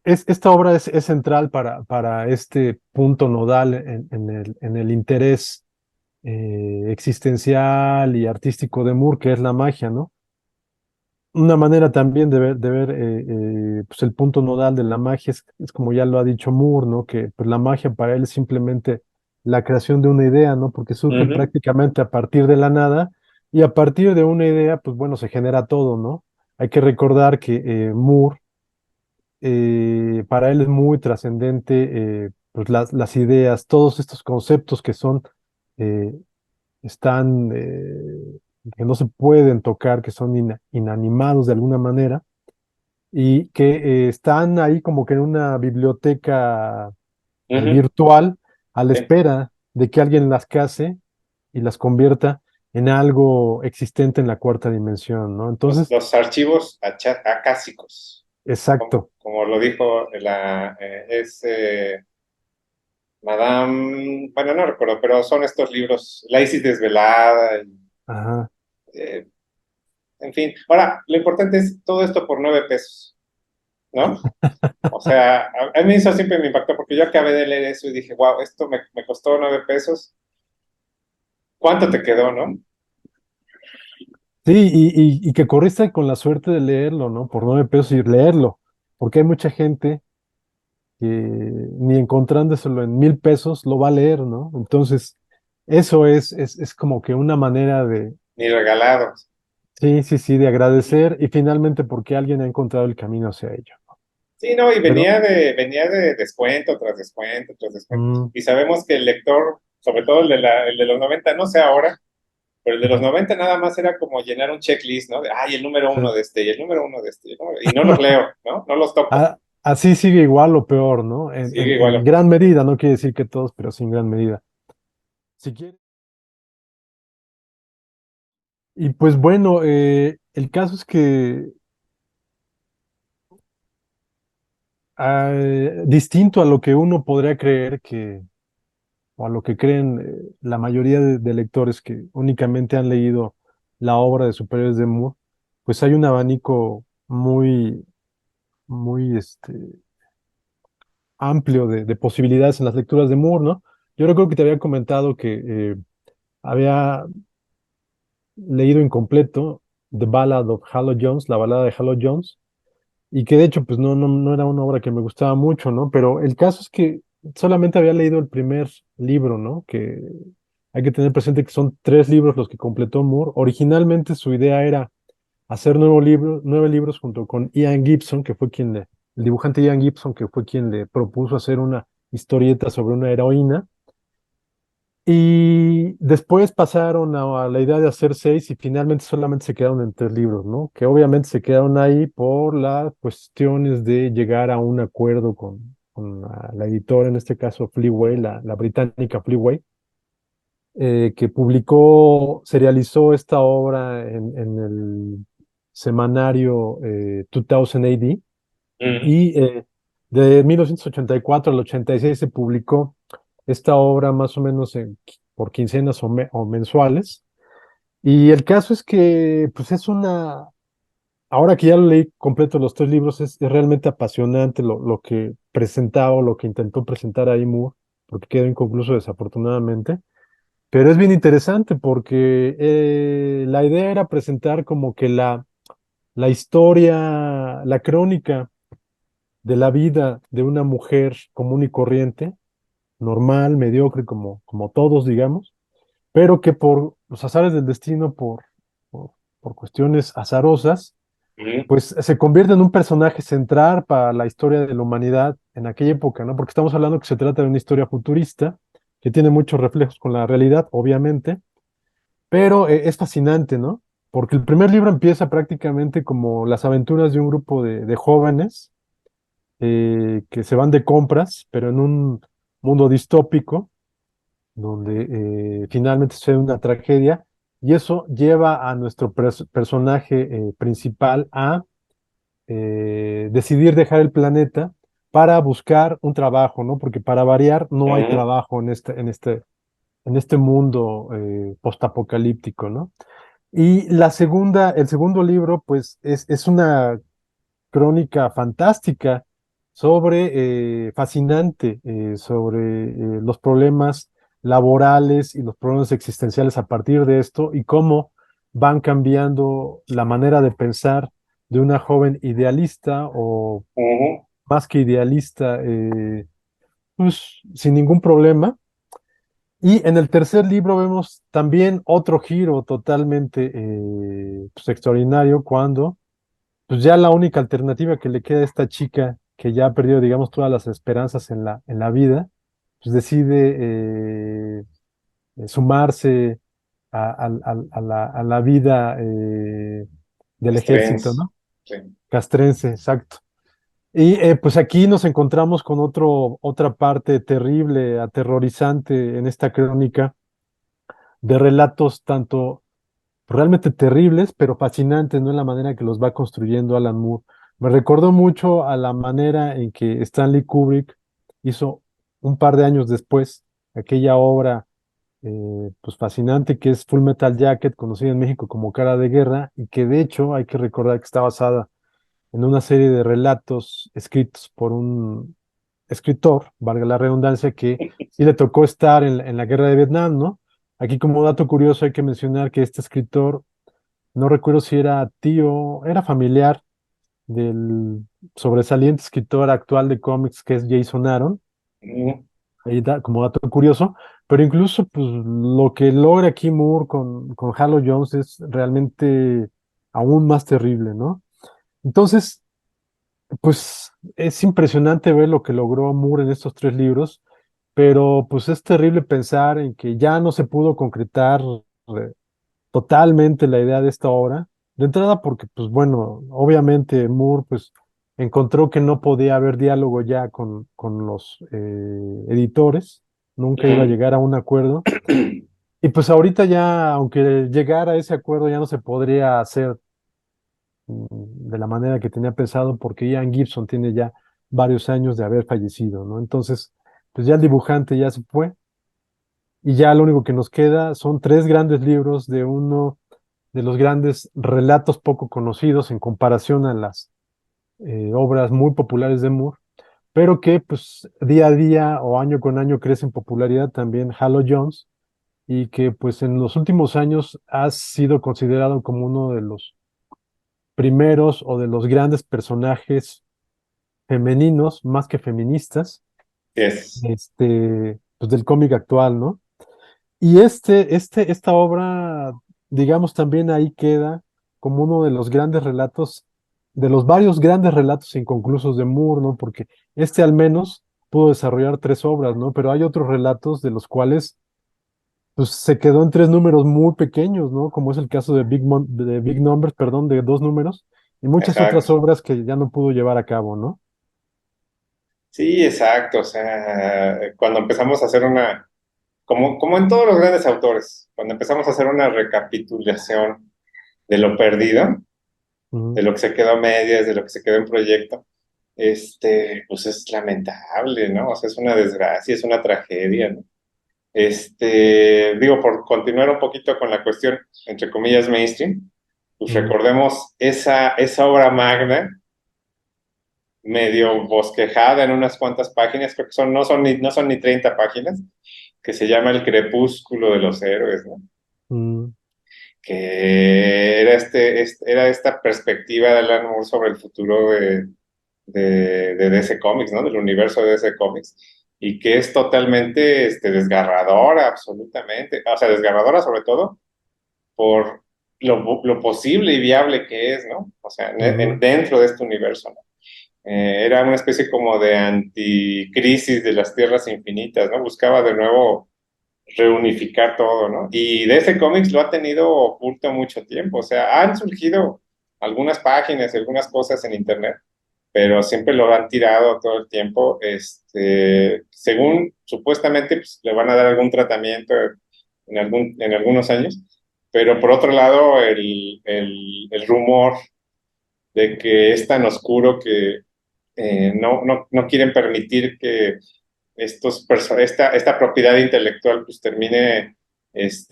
esta obra es central para este punto nodal en el interés existencial y artístico de Moore, que es la magia, ¿no? Una manera también de ver pues el punto nodal de la magia es como ya lo ha dicho Moore, ¿no? Que pues la magia para él es simplemente la creación de una idea, ¿no? Porque surge ujú, prácticamente a partir de la nada y a partir de una idea, pues bueno, se genera todo, ¿no? Hay que recordar que Moore, para él es muy trascendente, pues las ideas, todos estos conceptos que eh, están, que no se pueden tocar, que son inanimados de alguna manera y que están ahí como que en una biblioteca ujú, virtual a la sí. espera de que alguien las case y las convierta en algo existente en la cuarta dimensión, ¿no? Entonces, Los archivos acásicos, exacto. como lo dijo Madame, bueno, no recuerdo, pero son estos libros, La Isis Desvelada, Ajá. eh, en fin. Ahora, lo importante es todo esto por 9 pesos, ¿no? O sea, a mí eso siempre me impactó porque yo acabé de leer eso y dije, wow, esto me costó 9 pesos. ¿Cuánto te quedó, no? Sí, y que corriste con la suerte de leerlo, ¿no? Por 9 pesos y leerlo, porque hay mucha gente que ni encontrándoselo en 1,000 pesos lo va a leer, ¿no? Entonces, eso es como que una manera de, Ni regalados. sí, sí, sí, de agradecer y finalmente porque alguien ha encontrado el camino hacia ello. Sí, no, y Pero, venía de descuento tras descuento tras descuento. mm, Y sabemos que el lector, sobre todo el de los 90, no sé ahora, pero el de los ujú, 90 nada más era como llenar un checklist, ¿no? De, ay, el número sí. uno de este, y el número uno de este, y no los leo, ¿no? No los toco. Así sigue igual o peor, ¿no? Sigue igual En o peor. gran medida, no quiere decir que todos, pero sí en gran medida. Si quieres. Y pues bueno, el caso es que distinto a lo que uno podría creer o a lo que creen la mayoría de lectores que únicamente han leído la obra de Superiores de Moore, pues hay un abanico muy, muy amplio de posibilidades en las lecturas de Moore, ¿no? Yo recuerdo que te había comentado que había leído incompleto The Ballad of Halo Jones, la balada de Halo Jones, y que de hecho pues no era una obra que me gustaba mucho, ¿no? Pero el caso es que solamente había leído el primer libro, ¿no? Que hay que tener presente que son 3 libros los que completó Moore. Originalmente su idea era hacer 9 libros junto con Ian Gibson, que fue el dibujante Ian Gibson, que fue quien le propuso hacer una historieta sobre una heroína. Y después pasaron a la idea de hacer 6 y finalmente solamente se quedaron en 3 libros, ¿no? Que obviamente se quedaron ahí por las cuestiones de llegar a un acuerdo con la editora, en este caso Fleaway, la británica Fleaway, que serializó esta obra en el semanario 2000 AD Mm, y de 1984 al 86 se publicó esta obra más o menos por quincenas o mensuales. Y el caso es que, pues ahora que ya lo leí completo los 3 libros, es realmente apasionante lo que presentaba o lo que intentó presentar ahí Moore, porque quedó inconcluso desafortunadamente. Pero es bien interesante porque la idea era presentar como que la historia, la crónica de la vida de una mujer común y corriente, normal, mediocre, como todos, digamos, pero que por los azares del destino, por, por cuestiones azarosas, mm, pues se convierte en un personaje central para la historia de la humanidad en aquella época, ¿no? Porque estamos hablando que se trata de una historia futurista, que tiene muchos reflejos con la realidad, obviamente, pero es fascinante, ¿no? Porque el primer libro empieza prácticamente como las aventuras de un grupo de jóvenes que se van de compras, pero en un mundo distópico, donde finalmente sucede una tragedia, y eso lleva a nuestro personaje principal a decidir dejar el planeta para buscar un trabajo, ¿no? Porque para variar no hay mm, trabajo en este mundo postapocalíptico, ¿no? Y el segundo libro, pues, es una crónica fantástica fascinante, sobre los problemas laborales y los problemas existenciales a partir de esto y cómo van cambiando la manera de pensar de una joven idealista o ujú, más que idealista, pues sin ningún problema. Y en el tercer libro vemos también otro giro totalmente pues, extraordinario cuando pues ya la única alternativa que le queda a esta chica que ya ha perdido, digamos, todas las esperanzas en la vida, pues decide sumarse a la vida del ejército, Castrense. ¿no? Sí. Castrense, exacto. Y pues aquí nos encontramos con otra parte terrible, aterrorizante en esta crónica de relatos tanto realmente terribles, pero fascinantes, ¿no? En la manera que los va construyendo Alan Moore. Me recordó mucho a la manera en que Stanley Kubrick hizo un par de años después, aquella obra pues fascinante que es Full Metal Jacket, conocida en México como Cara de Guerra, y que de hecho hay que recordar que está basada en una serie de relatos escritos por un escritor, valga la redundancia, que sí le tocó estar en la guerra de Vietnam, ¿no? Aquí como dato curioso hay que mencionar que este escritor, no recuerdo si era tío, era familiar del sobresaliente escritor actual de cómics que es Jason Aaron, Mm, ahí como dato curioso, pero incluso pues lo que logra aquí Moore con Halo Jones es realmente aún más terrible, ¿no? Entonces, pues es impresionante ver lo que logró Moore en estos tres libros, pero pues es terrible pensar en que ya no se pudo concretar eh, totalmente la idea de esta obra. De entrada porque, pues bueno, obviamente Moore pues encontró que no podía haber diálogo ya con los editores, nunca iba a mm. llegar a un acuerdo. Y pues ahorita ya, aunque llegara a ese acuerdo, ya no se podría hacer de la manera que tenía pensado, porque Ian Gibson tiene ya varios años de haber fallecido, ¿no? Entonces, pues ya el dibujante ya se fue y ya lo único que nos queda son tres grandes libros de uno de los grandes relatos poco conocidos en comparación a las obras muy populares de Moore, pero que pues día a día o año con año crece en popularidad también Halo Jones y que pues en los últimos años ha sido considerado como uno de los primeros o de los grandes personajes femeninos, más que feministas, Yes. pues del cómic actual, ¿no? Y esta obra, digamos, también ahí queda como uno de los grandes relatos, de los varios grandes relatos inconclusos de Moore, ¿no? Porque este al menos pudo desarrollar tres obras, ¿no? Pero hay otros relatos de los cuales pues se quedó en tres números muy pequeños, ¿no? Como es el caso de de Big Numbers, perdón, de dos números, y muchas otras Exacto. obras que ya no pudo llevar a cabo, ¿no? Sí, exacto. O sea, cuando empezamos a hacer como en todos los grandes autores, cuando empezamos a hacer una recapitulación de lo perdido, de Ujú, lo que se quedó a medias, de lo que se quedó en proyecto, pues es lamentable, ¿no? O sea, es una desgracia, es una tragedia, ¿no? Digo, por continuar un poquito con la cuestión, entre comillas, mainstream, pues ujú, recordemos esa obra magna, medio bosquejada en unas cuantas páginas, creo que no son ni 30 páginas, que se llama El Crepúsculo de los Héroes, ¿no? ujú, Que era esta perspectiva de Alan Moore sobre el futuro de DC Comics, ¿no? Del universo de DC Comics, y que es totalmente desgarradora, absolutamente, o sea, desgarradora sobre todo por lo posible y viable que es, ¿no? O sea, ujú, dentro de este universo, ¿no? Era una especie como de anticrisis de las tierras infinitas, ¿no? Buscaba de nuevo reunificar todo, ¿no? Y DC Comics lo ha tenido oculto mucho tiempo, o sea, han surgido algunas páginas y algunas cosas en internet, pero siempre lo han tirado todo el tiempo, según supuestamente pues, le van a dar algún tratamiento en algunos años, pero por otro lado el rumor de que es tan oscuro que no quieren permitir que esta propiedad intelectual pues termine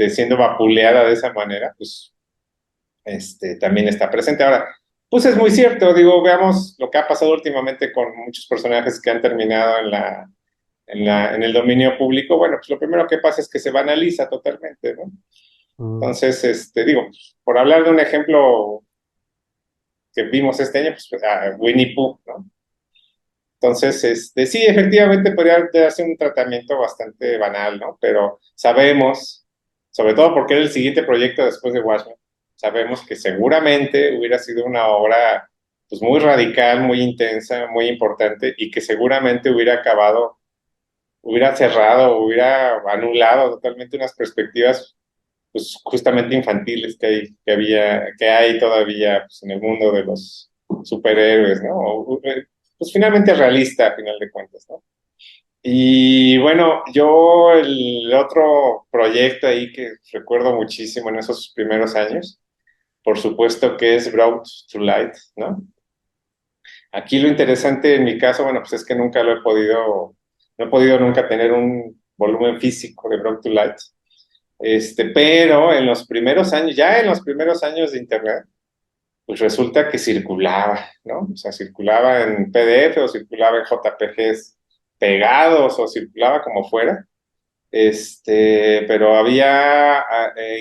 siendo vapuleada de esa manera, pues también está presente. Ahora, pues es muy cierto, digo, veamos lo que ha pasado últimamente con muchos personajes que han terminado en el dominio público. Bueno, pues lo primero que pasa es que se banaliza totalmente, ¿no? ujú, Entonces, digo, por hablar de un ejemplo que vimos este año, pues Winnie Pooh, ¿no? Entonces, sí, efectivamente podría darse un tratamiento bastante banal, ¿no? Pero sabemos, sobre todo porque era el siguiente proyecto después de Watchmen, sabemos que seguramente hubiera sido una obra pues muy radical, muy intensa, muy importante y que seguramente hubiera acabado, hubiera cerrado, hubiera anulado totalmente unas perspectivas pues justamente infantiles que hay todavía pues, en el mundo de los superhéroes, ¿no? Pues finalmente realista, a final de cuentas, ¿no? Y bueno, yo el otro proyecto ahí que recuerdo muchísimo en esos primeros años, por supuesto que es Brought to Light, ¿no? Aquí lo interesante en mi caso, bueno, pues es que nunca lo he podido No he podido nunca tener un volumen físico de Brought to Light. Pero en los primeros años, ya en los primeros años de Internet, pues resulta que circulaba, ¿no? O sea, circulaba en PDF o circulaba en JPGs pegados o circulaba como fuera. Pero había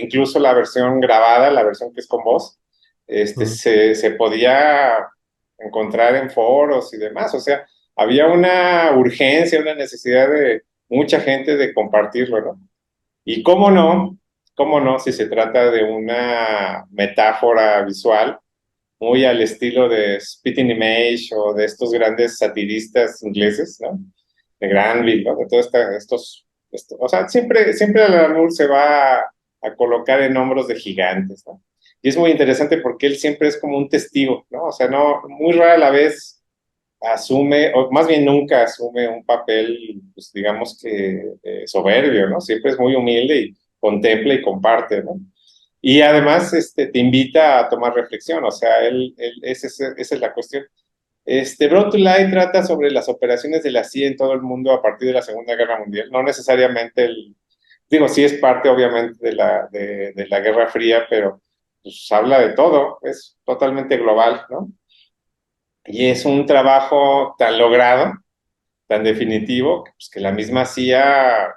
incluso la versión grabada, la versión que es con voz, Ujú, se podía encontrar en foros y demás. O sea, había una urgencia, una necesidad de mucha gente de compartirlo, ¿no? Y cómo no, si se trata de una metáfora visual, muy al estilo de Spitting Image o de estos grandes satiristas ingleses, ¿no? De Granville, ¿no? De todos o sea, siempre el Alan se va a colocar en hombros de gigantes, ¿no? Y es muy interesante porque él siempre es como un testigo, ¿no? O sea, no, muy rara la vez asume, o más bien nunca asume un papel, pues digamos que soberbio, ¿no? Siempre es muy humilde y contempla y comparte, ¿no? Y además te invita a tomar reflexión, o sea, esa es la cuestión. Brought to Light trata sobre las operaciones de la CIA en todo el mundo a partir de la Segunda Guerra Mundial, no necesariamente digo, sí es parte obviamente de la Guerra Fría, pero pues habla de todo, es totalmente global, ¿no? Y es un trabajo tan logrado, tan definitivo, que, pues, que la misma CIA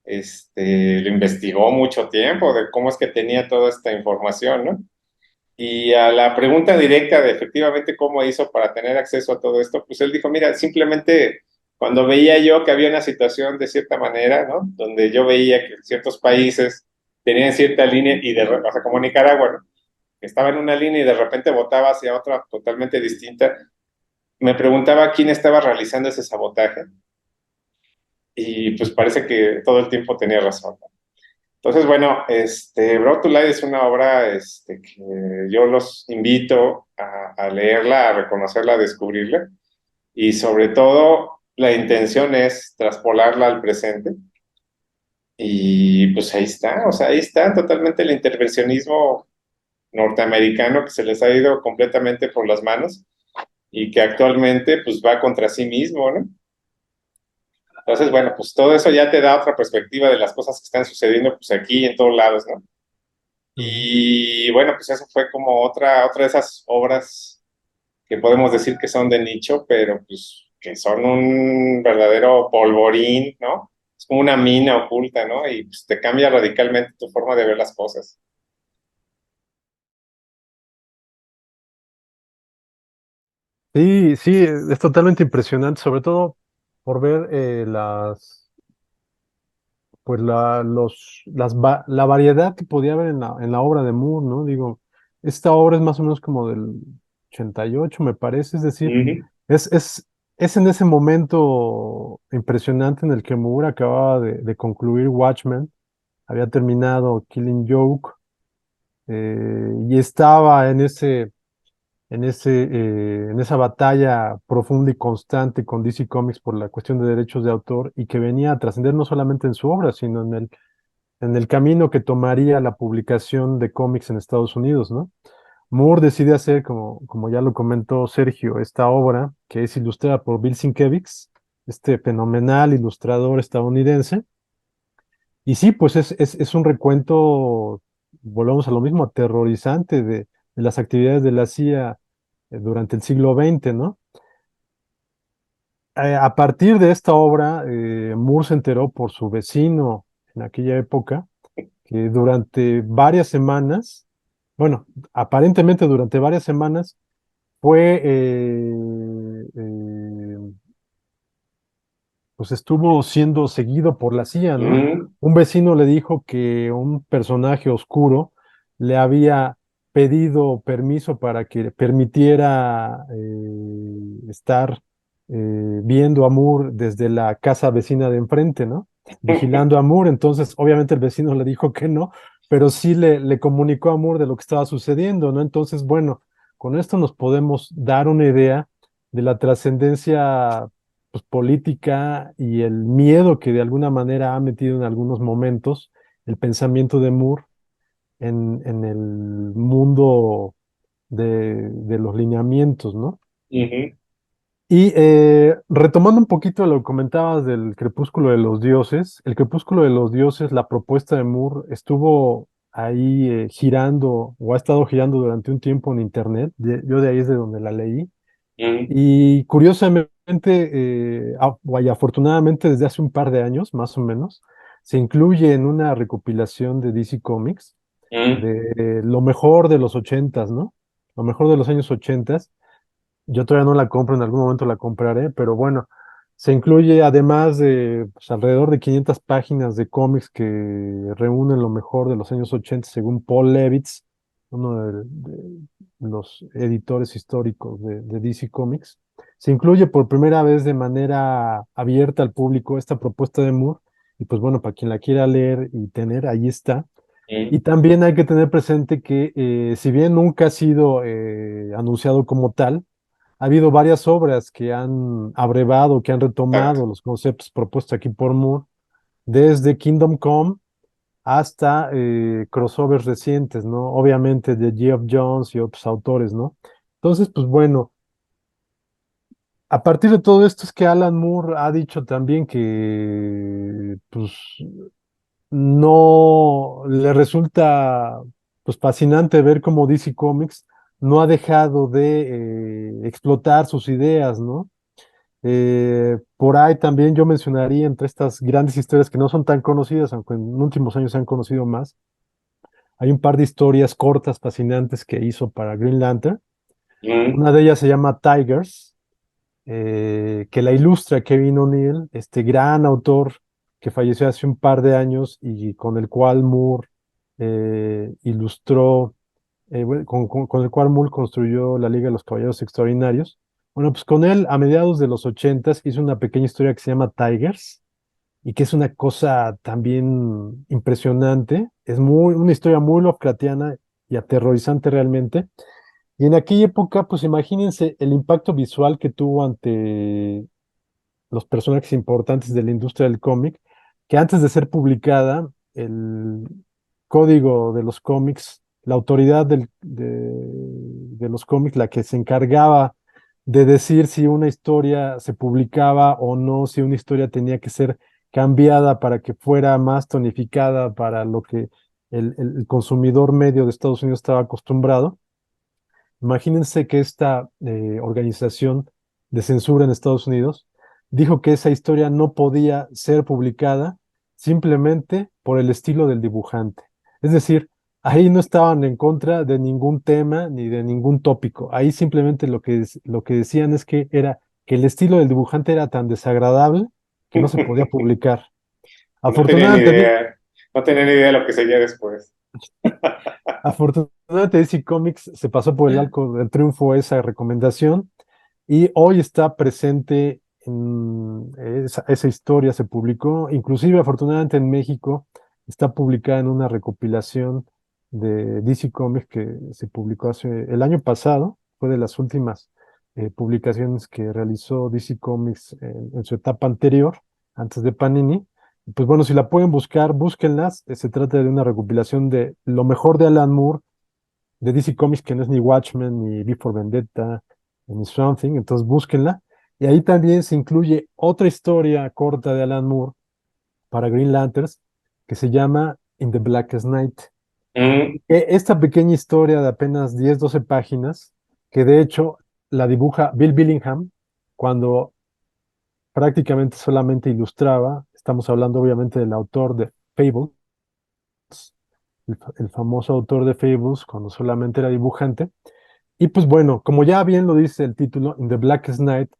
lo investigó mucho tiempo de cómo es que tenía toda esta información, ¿no? Y a la pregunta directa de efectivamente cómo hizo para tener acceso a todo esto, pues él dijo, mira, simplemente cuando veía yo que había una situación de cierta manera, ¿no? Donde yo veía que ciertos países tenían cierta línea y o sea, como Nicaragua, ¿no? Que estaba en una línea y de repente votaba hacia otra totalmente distinta, me preguntaba quién estaba realizando ese sabotaje y pues parece que todo el tiempo tenía razón, ¿no? Entonces, bueno, Brought to Light es una obra que yo los invito a leerla, a reconocerla, a descubrirla, y sobre todo la intención es traspolarla al presente, y pues ahí está, o sea, ahí está totalmente el intervencionismo norteamericano que se les ha ido completamente por las manos y que actualmente pues va contra sí mismo, ¿no? Entonces, bueno, pues todo eso ya te da otra perspectiva de las cosas que están sucediendo pues aquí en todos lados, ¿no? ujú. Y bueno, pues eso fue como otra de esas obras que podemos decir que son de nicho, pero pues que son un verdadero polvorín, ¿no? Es como una mina oculta, ¿no? Y pues te cambia radicalmente tu forma de ver las cosas. Sí, sí, es totalmente impresionante, sobre todo por ver pues la variedad que podía haber en la obra de Moore, ¿no? Digo, esta obra es más o menos como del 88, me parece, es decir, Ujú. es, es, es en ese momento impresionante en el que Moore acababa de concluir Watchmen, había terminado Killing Joke, y estaba en esa batalla profunda y constante con DC Comics por la cuestión de derechos de autor y que venía a trascender no solamente en su obra, sino en el camino que tomaría la publicación de cómics en Estados Unidos, ¿no? Moore decide hacer, como ya lo comentó Sergio, esta obra que es ilustrada por Bill Sienkiewicz, este fenomenal ilustrador estadounidense. Y sí, pues es un recuento, volvemos a lo mismo, aterrorizante de las actividades de la CIA durante el siglo XX, ¿no? A partir de esta obra, Moore se enteró por su vecino en aquella época que durante varias semanas, bueno, aparentemente durante varias semanas, fue, pues estuvo siendo seguido por la CIA, ¿no? Ujú. Un vecino le dijo que un personaje oscuro le había pedido permiso para que permitiera estar viendo a Moore desde la casa vecina de enfrente, ¿no? Vigilando a Moore. Entonces, obviamente el vecino le dijo que no, pero sí le comunicó a Moore de lo que estaba sucediendo, ¿no? Entonces, bueno, con esto nos podemos dar una idea de la trascendencia pues, política y el miedo que de alguna manera ha metido en algunos momentos el pensamiento de Moore en el mundo de los lineamientos, ¿no? Ujú. Y retomando un poquito lo que comentabas del Crepúsculo de los Dioses, el Crepúsculo de los Dioses, la propuesta de Moore estuvo ahí girando o ha estado girando durante un tiempo en internet. Yo de ahí es de donde la leí. Mm, Y curiosamente, vaya, afortunadamente desde hace un par de años, más o menos, se incluye en una recopilación de DC Comics mm, de lo mejor de los ochentas, ¿no? Lo mejor de los años ochentas. Yo todavía no la compro, en algún momento la compraré, pero bueno, se incluye además de pues, alrededor de 500 páginas de cómics que reúnen lo mejor de los años 80 según Paul Levitz, uno de los editores históricos de DC Comics. Se incluye por primera vez de manera abierta al público esta propuesta de Moore, y pues bueno, para quien la quiera leer y tener, ahí está. mm, Y también hay que tener presente que si bien nunca ha sido anunciado como tal, ha habido varias obras que han abrevado, que han exacto. retomado los conceptos propuestos aquí por Moore, desde Kingdom Come hasta crossovers recientes, ¿no? Obviamente de Geoff Jones y otros autores, ¿no? Entonces, pues bueno, a partir de todo esto es que Alan Moore ha dicho también que, pues, no le resulta, pues, fascinante ver cómo DC Comics no ha dejado de explotar sus ideas, ¿no? Por ahí también yo mencionaría entre estas grandes historias que no son tan conocidas, aunque en últimos años se han conocido más, hay un par de historias cortas, fascinantes que hizo para Green Lantern. Mm, Una de ellas se llama Tigers, que la ilustra Kevin O'Neill, este gran autor que falleció hace un par de años y con el cual Moore ilustró, bueno, con el cual Moore construyó la Liga de los Caballeros Extraordinarios. Bueno, pues con él, a mediados de los ochentas, hizo una pequeña historia que se llama Tigers y que es una cosa también impresionante. Es una historia muy Lovecraftiana y aterrorizante realmente. Y en aquella época, pues imagínense el impacto visual que tuvo ante los personajes importantes de la industria del cómic, que antes de ser publicada, el código de los cómics, la autoridad de los cómics, la que se encargaba de decir si una historia se publicaba o no, si una historia tenía que ser cambiada para que fuera más tonificada para lo que el consumidor medio de Estados Unidos estaba acostumbrado. Imagínense que esta organización de censura en Estados Unidos dijo que esa historia no podía ser publicada simplemente por el estilo del dibujante. Es decir, ahí no estaban en contra de ningún tema ni de ningún tópico. Ahí simplemente lo que decían es que era que el estilo del dibujante era tan desagradable que no se podía publicar. No tenía ni Afortunadamente, idea, no tenía ni idea de lo que seguía después. afortunadamente DC Comics se pasó por el arco del triunfo esa recomendación. Y hoy está presente en esa historia, se publicó, inclusive afortunadamente en México, está publicada en una recopilación de DC Comics que se publicó hace el año pasado, fue de las últimas publicaciones que realizó DC Comics en su etapa anterior, antes de Panini. Pues bueno, si la pueden buscar, búsquenlas. Se trata de una recopilación de lo mejor de Alan Moore de DC Comics, que no es ni Watchmen, ni V for Vendetta, ni Something, entonces búsquenla. Y ahí también se incluye otra historia corta de Alan Moore para Green Lanterns, que se llama In the Blackest Night. Mm, Esta pequeña historia de apenas 10 12 páginas, que de hecho la dibuja Bill Billingham, cuando prácticamente solamente ilustraba, estamos hablando obviamente del autor de Fables, el famoso autor de Fables, cuando solamente era dibujante. Y pues bueno, como ya bien lo dice el título, In the Blackest Night,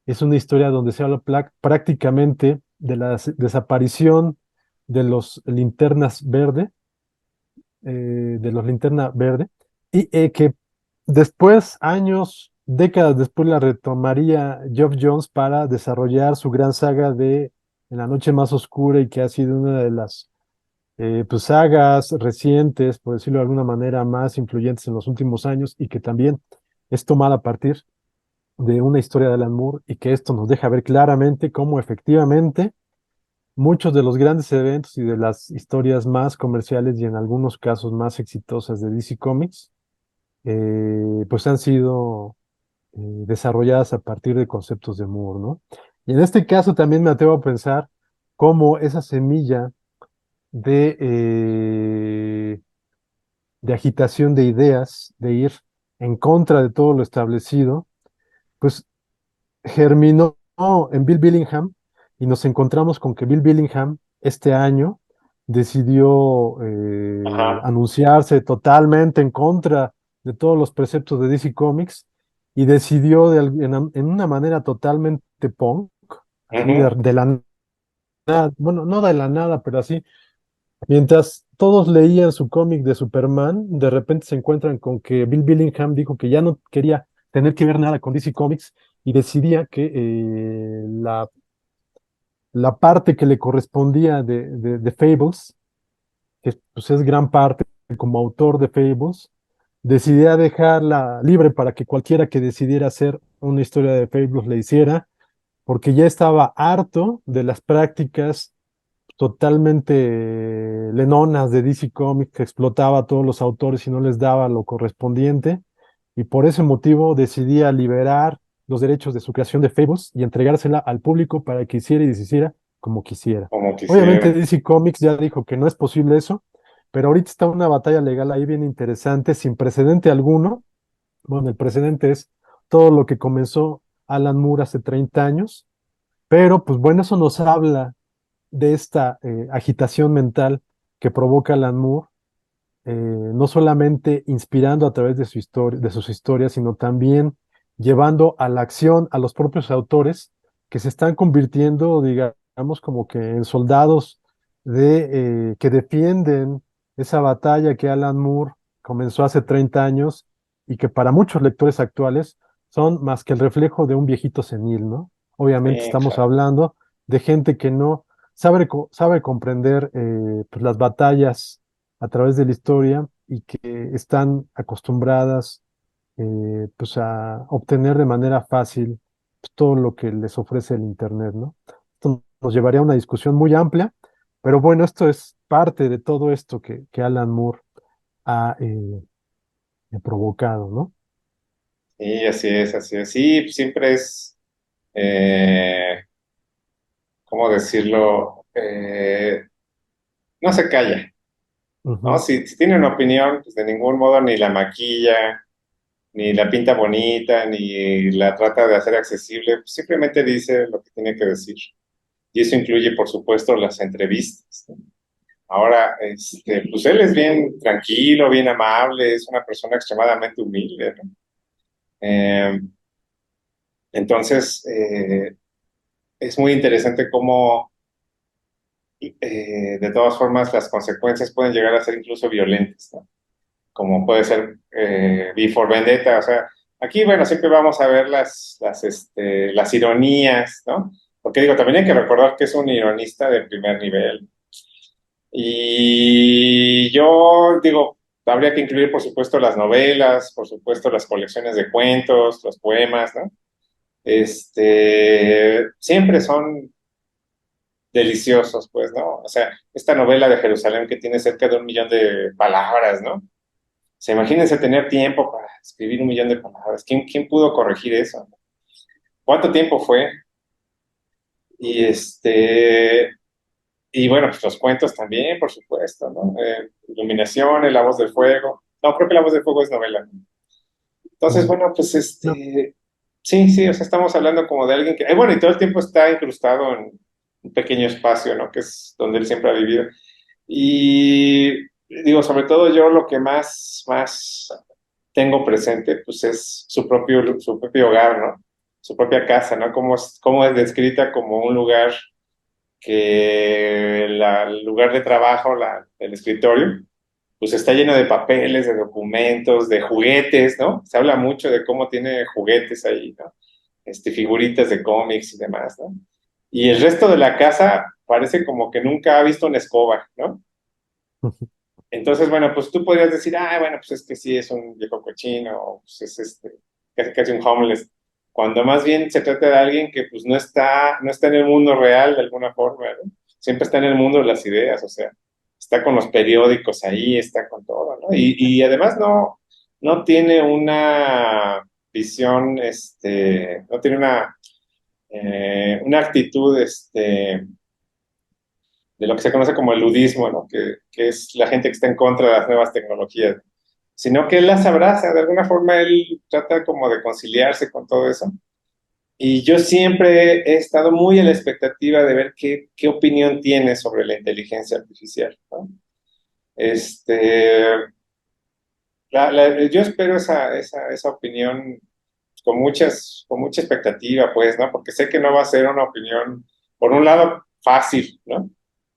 es una historia donde se habla prácticamente de la desaparición de los linternas verde, de los linterna verde, y que después, años, décadas después, la retomaría Geoff Jones para desarrollar su gran saga de En la noche más oscura y que ha sido una de las pues, sagas recientes, por decirlo de alguna manera, más influyentes en los últimos años y que también es tomada a partir de una historia de Alan Moore y que esto nos deja ver claramente cómo efectivamente muchos de los grandes eventos y de las historias más comerciales y en algunos casos más exitosas de DC Comics, pues han sido desarrolladas a partir de conceptos de Moore, ¿no? Y en este caso también me atrevo a pensar cómo esa semilla de agitación de ideas, de ir en contra de todo lo establecido, pues germinó en Bill Billingham y nos encontramos con que Bill Billingham este año decidió Ajá. anunciarse totalmente en contra de todos los preceptos de DC Comics y decidió en una manera totalmente punk, así Ujú. de la nada, bueno, no de la nada, pero así, mientras todos leían su cómic de Superman, de repente se encuentran con que Bill Billingham dijo que ya no quería tener que ver nada con DC Comics y decidía que la parte que le correspondía de Fables, que pues, es gran parte como autor de Fables, decidía dejarla libre para que cualquiera que decidiera hacer una historia de Fables le hiciera, porque ya estaba harto de las prácticas totalmente lenonas de DC Comics que explotaba a todos los autores y no les daba lo correspondiente, y por ese motivo decidía liberar los derechos de su creación de Fables y entregársela al público para que hiciera y deshiciera como quisiera. Como Obviamente quisiera. DC Comics ya dijo que no es posible eso, pero ahorita está una batalla legal ahí bien interesante, sin precedente alguno. Bueno, el precedente es todo lo que comenzó Alan Moore hace 30 años, pero pues bueno, eso nos habla de esta agitación mental que provoca Alan Moore, no solamente inspirando a través de su historia, de sus historias, sino también llevando a la acción a los propios autores que se están convirtiendo, digamos, como que en soldados que defienden esa batalla que Alan Moore comenzó hace 30 años y que para muchos lectores actuales son más que el reflejo de un viejito senil, ¿no? Obviamente Sí, estamos claro. hablando de gente que no sabe comprender pues las batallas a través de la historia y que están acostumbradas pues a obtener de manera fácil pues, todo lo que les ofrece el Internet, ¿no? Esto nos llevaría a una discusión muy amplia, pero bueno, esto es parte de todo esto que Alan Moore ha provocado, ¿no? Sí, así es, así es. Sí, pues siempre es, eh, ¿cómo decirlo? No se calla, ¿no? Ujú. Si tiene una opinión, pues de ningún modo ni la maquilla, ni la pinta bonita, ni la trata de hacer accesible, pues simplemente dice lo que tiene que decir. Y eso incluye, por supuesto, las entrevistas, ¿no? Ahora, pues él es bien tranquilo, bien amable, es una persona extremadamente humilde, ¿no? Eh, entonces, es muy interesante cómo, de todas formas, las consecuencias pueden llegar a ser incluso violentas, ¿no? Como puede ser V for Vendetta, o sea, aquí, bueno, siempre vamos a ver las ironías, ¿no? Porque digo, también hay que recordar que es un ironista de primer nivel. Y yo digo, habría que incluir, por supuesto, las novelas, por supuesto, las colecciones de cuentos, los poemas, ¿no? Siempre son deliciosos, pues, ¿no? O sea, esta novela de Jerusalén que tiene cerca de 1 millón de palabras, ¿no? Se imagínense tener tiempo para escribir 1 millón de palabras. ¿Quién pudo corregir eso? ¿Cuánto tiempo fue? Y y bueno, pues los cuentos también, por supuesto, ¿no? Iluminación, La Voz del Fuego. No, creo que La Voz del Fuego es novela. Entonces, Mm. bueno, pues No. sí, sí, o sea, estamos hablando como de alguien que, bueno, y todo el tiempo está incrustado en un pequeño espacio, ¿no? Que es donde él siempre ha vivido. Y digo, sobre todo yo lo que más tengo presente, pues es su propio hogar, ¿no? Su propia casa, ¿no? Cómo es descrita como un lugar que el lugar de trabajo, el escritorio, pues está lleno de papeles, de documentos, de juguetes, ¿no? Se habla mucho de cómo tiene juguetes ahí, ¿no? Figuritas de cómics y demás, ¿no? Y el resto de la casa parece como que nunca ha visto una escoba, ¿no? Entonces, bueno, pues tú podrías decir, ah, bueno, pues es que sí es un viejo cochino, o pues es casi un homeless, cuando más bien se trata de alguien que pues no está en el mundo real de alguna forma, ¿no? Siempre está en el mundo de las ideas, o sea, está con los periódicos ahí, está con todo, ¿no? Y además no tiene una, visión, no tiene una actitud, de lo que se conoce como el ludismo, ¿no? Que es la gente que está en contra de las nuevas tecnologías, sino que él las abraza, de alguna forma él trata como de conciliarse con todo eso. Y yo siempre he estado muy a la expectativa de ver qué opinión tiene sobre la inteligencia artificial, ¿no? Este, yo espero esa opinión con mucha expectativa, pues, ¿no? Porque sé que no va a ser una opinión, por un lado, fácil, ¿no?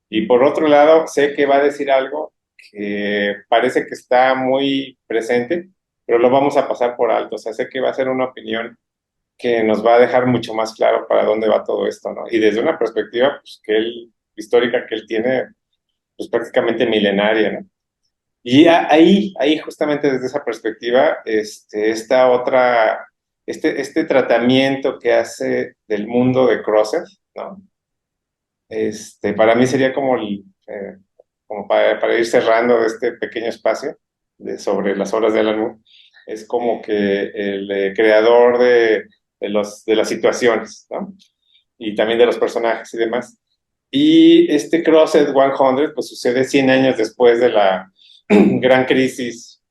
Y por otro lado, sé que va a decir algo que parece que está muy presente, pero lo vamos a pasar por alto. O sea, sé que va a ser una opinión que nos va a dejar mucho más claro para dónde va todo esto, ¿no? Y desde una perspectiva, pues, histórica que él tiene, pues, prácticamente milenaria, ¿no? Y ahí justamente desde esa perspectiva, esta otra, este tratamiento que hace del mundo de Crosser, ¿no? Para mí sería como, como para ir cerrando este pequeño espacio sobre las obras de Alan Moore, es como que el creador de las situaciones, ¿no? Y también de los personajes y demás. Y este Crossed 100 pues sucede 100 años después de la gran crisis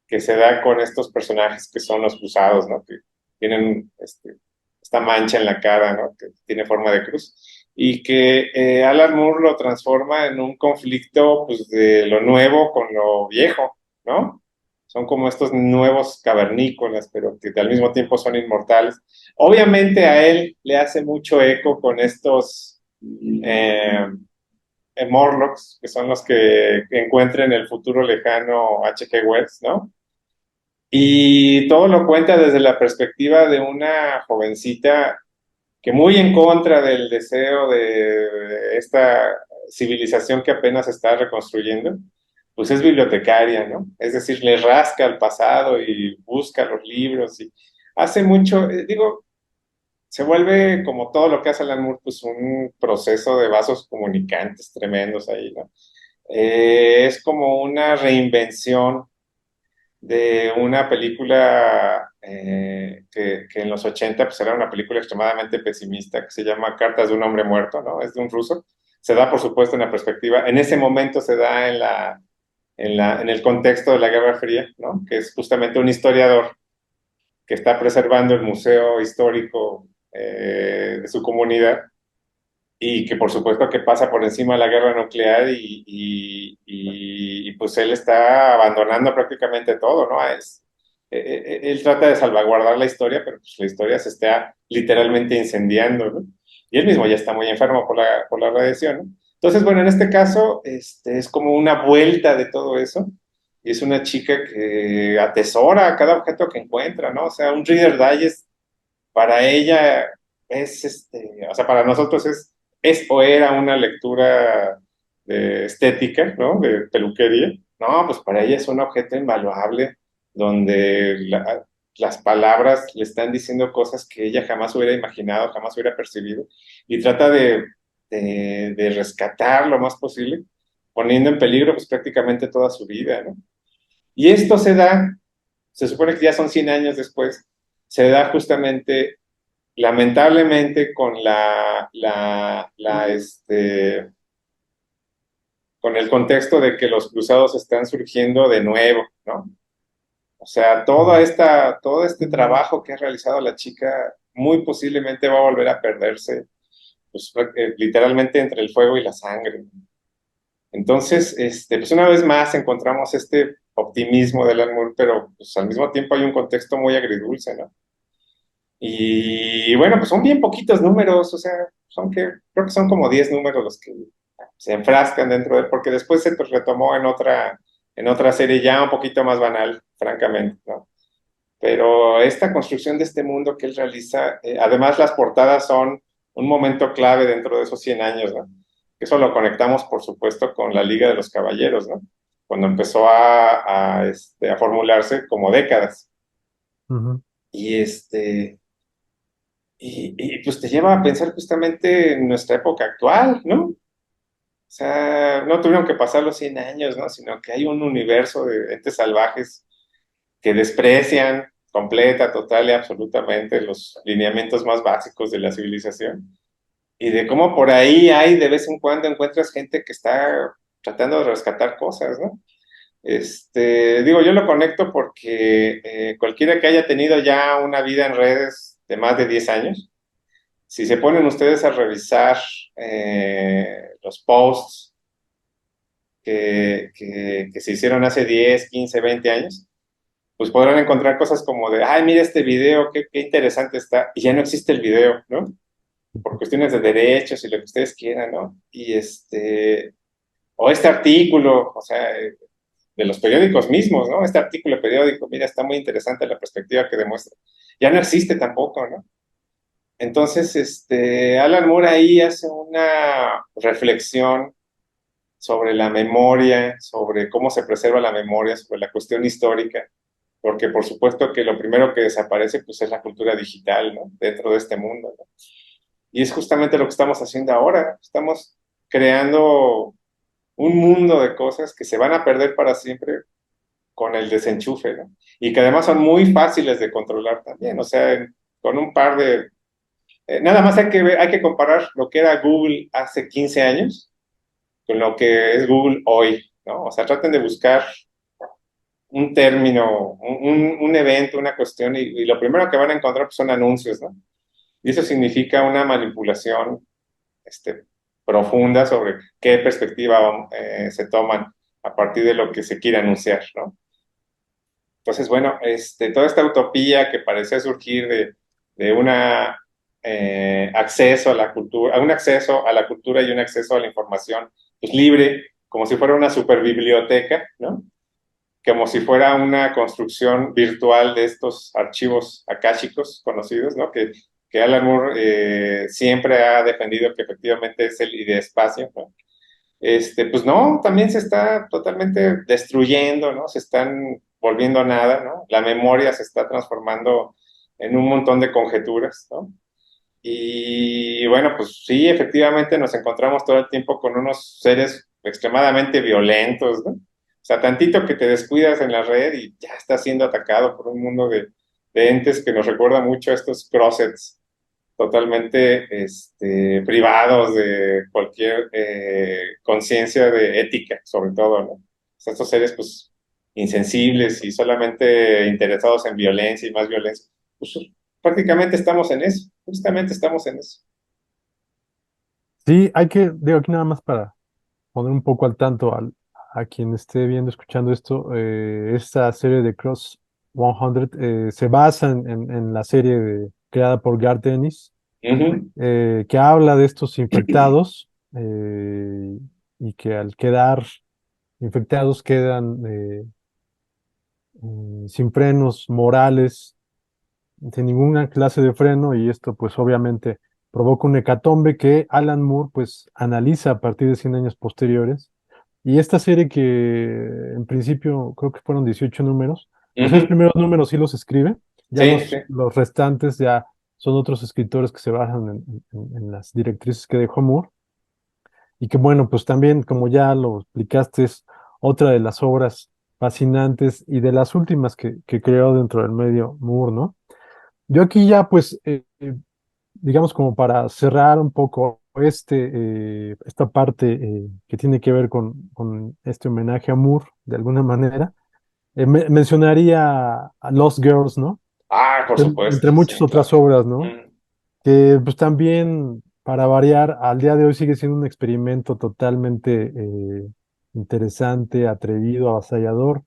que se da con estos personajes que son los cruzados, ¿no? Que tienen esta mancha en la cara, ¿no? Que tiene forma de cruz. Y que Alan Moore lo transforma en un conflicto, pues, de lo nuevo con lo viejo, ¿no? Son como estos nuevos cavernícolas, pero que al mismo tiempo son inmortales. Obviamente a él le hace mucho eco con estos Morlocks, que son los que encuentran en el futuro lejano H.G. Wells, ¿no? Y todo lo cuenta desde la perspectiva de una jovencita que muy en contra del deseo de esta civilización que apenas se está reconstruyendo, pues es bibliotecaria, ¿no? Es decir, le rasca al pasado y busca los libros y hace mucho, digo, se vuelve como todo lo que hace Alan Moore, pues un proceso de vasos comunicantes tremendos ahí, ¿no? Es como una reinvención de una película que en los 80 pues era una película extremadamente pesimista que se llama Cartas de un hombre muerto, ¿no? Es de un ruso. Se da, por supuesto, en la perspectiva, en ese momento se da en el contexto de la Guerra Fría, ¿no? Que es justamente un historiador que está preservando el museo histórico de su comunidad y que por supuesto que pasa por encima de la guerra nuclear y pues él está abandonando prácticamente todo, ¿no? Él trata de salvaguardar la historia, pero pues la historia se está literalmente incendiando, ¿no? Y él mismo ya está muy enfermo por la radiación, ¿no? Entonces, bueno, en este caso, es como una vuelta de todo eso, y es una chica que atesora cada objeto que encuentra, ¿no? O sea, un Reader Digest para ella o sea, para nosotros es o era una lectura de estética, ¿no? De peluquería. No, pues para ella es un objeto invaluable donde las palabras le están diciendo cosas que ella jamás hubiera imaginado, jamás hubiera percibido y trata de rescatar lo más posible, poniendo en peligro pues prácticamente toda su vida, ¿no? Y esto se supone que ya son 100 años después, se da justamente lamentablemente con el contexto de que los cruzados están surgiendo de nuevo, ¿no? O sea, todo este trabajo que ha realizado la chica muy posiblemente va a volver a perderse, pues, literalmente entre el fuego y la sangre. Entonces, pues una vez más encontramos este optimismo del Moore, pero pues al mismo tiempo hay un contexto muy agridulce, ¿no? Y bueno, pues son bien poquitos números, o sea, creo que son como 10 números los que se enfrascan dentro de él, porque después se pues, retomó en otra serie ya un poquito más banal, francamente, ¿no? Pero esta construcción de este mundo que él realiza, además las portadas son un momento clave dentro de esos 100 años, ¿no? Eso lo conectamos, por supuesto, con la Liga de los Caballeros, ¿no? Cuando empezó a formularse como décadas. Ujú. Y pues te lleva a pensar justamente en nuestra época actual, ¿no? O sea, no tuvieron que pasar los 100 años, ¿no? Sino que hay un universo de entes salvajes que desprecian completa, total y absolutamente los lineamientos más básicos de la civilización. Y de cómo por ahí hay de vez en cuando encuentras gente que está tratando de rescatar cosas, ¿no? Digo, yo lo conecto porque cualquiera que haya tenido ya una vida en redes de más de 10 años, si se ponen ustedes a revisar los posts que se hicieron hace 10, 15, 20 años, pues podrán encontrar cosas como de, ay, mira este video, qué interesante está, y ya no existe el video, ¿no? Por cuestiones de derechos y lo que ustedes quieran, ¿no? O este artículo, o sea, de los periódicos mismos, ¿no? Este artículo periódico, mira, está muy interesante la perspectiva que demuestra. Ya no existe tampoco, ¿no? Entonces, Alan Moore ahí hace una reflexión sobre la memoria, sobre cómo se preserva la memoria, sobre la cuestión histórica, porque por supuesto que lo primero que desaparece pues es la cultura digital, ¿no? Dentro de este mundo, ¿no? Y es justamente lo que estamos haciendo ahora. Estamos creando un mundo de cosas que se van a perder para siempre con el desenchufe, ¿no? Y que además son muy fáciles de controlar también. O sea, con un par de... nada más hay que comparar lo que era Google hace 15 años con lo que es Google hoy, ¿no? O sea, traten de buscar un término, un evento, una cuestión, y lo primero que van a encontrar pues, son anuncios, ¿no? Y eso significa una manipulación este, profunda sobre qué perspectiva se toman a partir de lo que se quiere anunciar, ¿no? Entonces, bueno, toda esta utopía que parecía surgir de una acceso a la cultura, un acceso a la cultura y un acceso a la información pues, libre, como si fuera una superbiblioteca, ¿no? Como si fuera una construcción virtual de estos archivos akáshicos conocidos, ¿no? Que Alan Moore siempre ha defendido que efectivamente es el espacio, ¿no? Pues no, también se está totalmente destruyendo, ¿no? Se están volviendo a nada, ¿no? La memoria se está transformando en un montón de conjeturas, ¿no? Y bueno, pues sí, efectivamente nos encontramos todo el tiempo con unos seres extremadamente violentos, ¿no? O sea, tantito que te descuidas en la red y ya estás siendo atacado por un mundo de entes que nos recuerda mucho a estos crosets totalmente privados de cualquier conciencia de ética, sobre todo, ¿no? O sea, estos seres, pues, insensibles y solamente interesados en violencia y más violencia. Pues prácticamente estamos en eso, justamente estamos en eso. Sí, hay que, digo, aquí nada más para poner un poco al tanto a quien esté viendo, escuchando esto, esta serie de Cross 100 se basa en la serie creada por Garth Ennis, Ujú. que habla de estos infectados y que al quedar infectados quedan sin frenos morales, sin ninguna clase de freno, y esto pues obviamente provoca un hecatombe que Alan Moore pues analiza a partir de 100 años posteriores. Y esta serie que en principio creo que fueron 18 números, los 6 Ujú. primeros números sí los escribe, ya Sí, sí. los restantes ya son otros escritores que se basan en las directrices que dejó Moore. Y que bueno, pues también, como ya lo explicaste, es otra de las obras fascinantes y de las últimas que creó dentro del medio Moore, ¿no? Yo aquí ya, pues, digamos, como para cerrar un poco esta parte que tiene que ver con este homenaje a Moore, de alguna manera, mencionaría a Lost Girls, ¿no? Ah, por supuesto, Entre muchas sí, otras claro. obras, ¿no? Mm. Que pues también, para variar, al día de hoy sigue siendo un experimento totalmente interesante, atrevido, avasallador,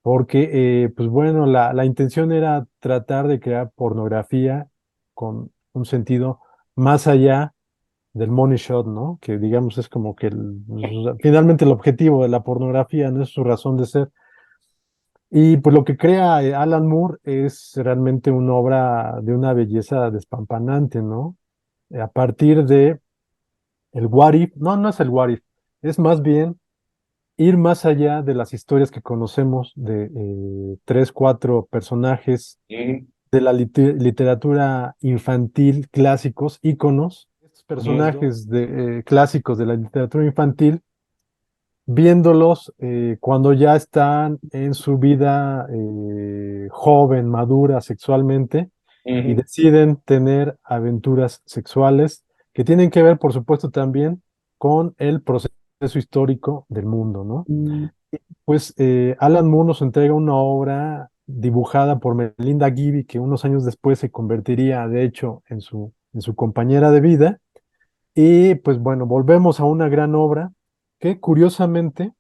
porque, pues bueno, la intención era tratar de crear pornografía con un sentido más allá del money shot, ¿no? Que digamos es como que finalmente el objetivo de la pornografía, no es su razón de ser. Y pues lo que crea Alan Moore es realmente una obra de una belleza despampanante, ¿no? A partir de el what if, no, no es el what if, es más bien ir más allá de las historias que conocemos de tres, cuatro personajes Mm. de la literatura infantil, clásicos, íconos. Estos Ujú. personajes clásicos de la literatura infantil viéndolos cuando ya están en su vida joven, madura sexualmente y Ujú, deciden tener aventuras sexuales que tienen que ver, por supuesto, también con el proceso histórico del mundo, ¿no? Pues Alan Moore nos entrega una obra dibujada por Melinda Gibby, que unos años después se convertiría, de hecho, en su compañera de vida. Y pues bueno, volvemos a una gran obra que curiosamente,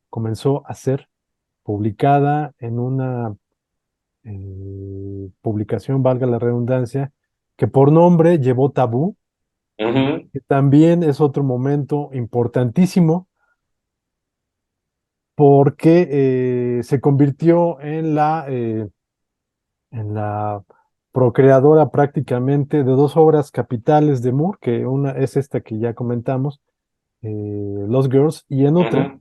comenzó a ser publicada en una publicación, valga la redundancia, que por nombre llevó Tabú, ujú. que también es otro momento importantísimo porque se convirtió en la procreadora prácticamente de dos obras capitales de Moore, que una es esta que ya comentamos, Lost Girls, y en otra Ujú.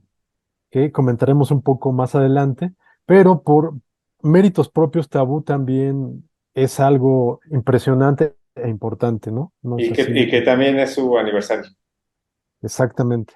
que comentaremos un poco más adelante, pero por méritos propios, Tabú también es algo impresionante e importante, ¿no? No sé si Y que también es su aniversario. exactamente.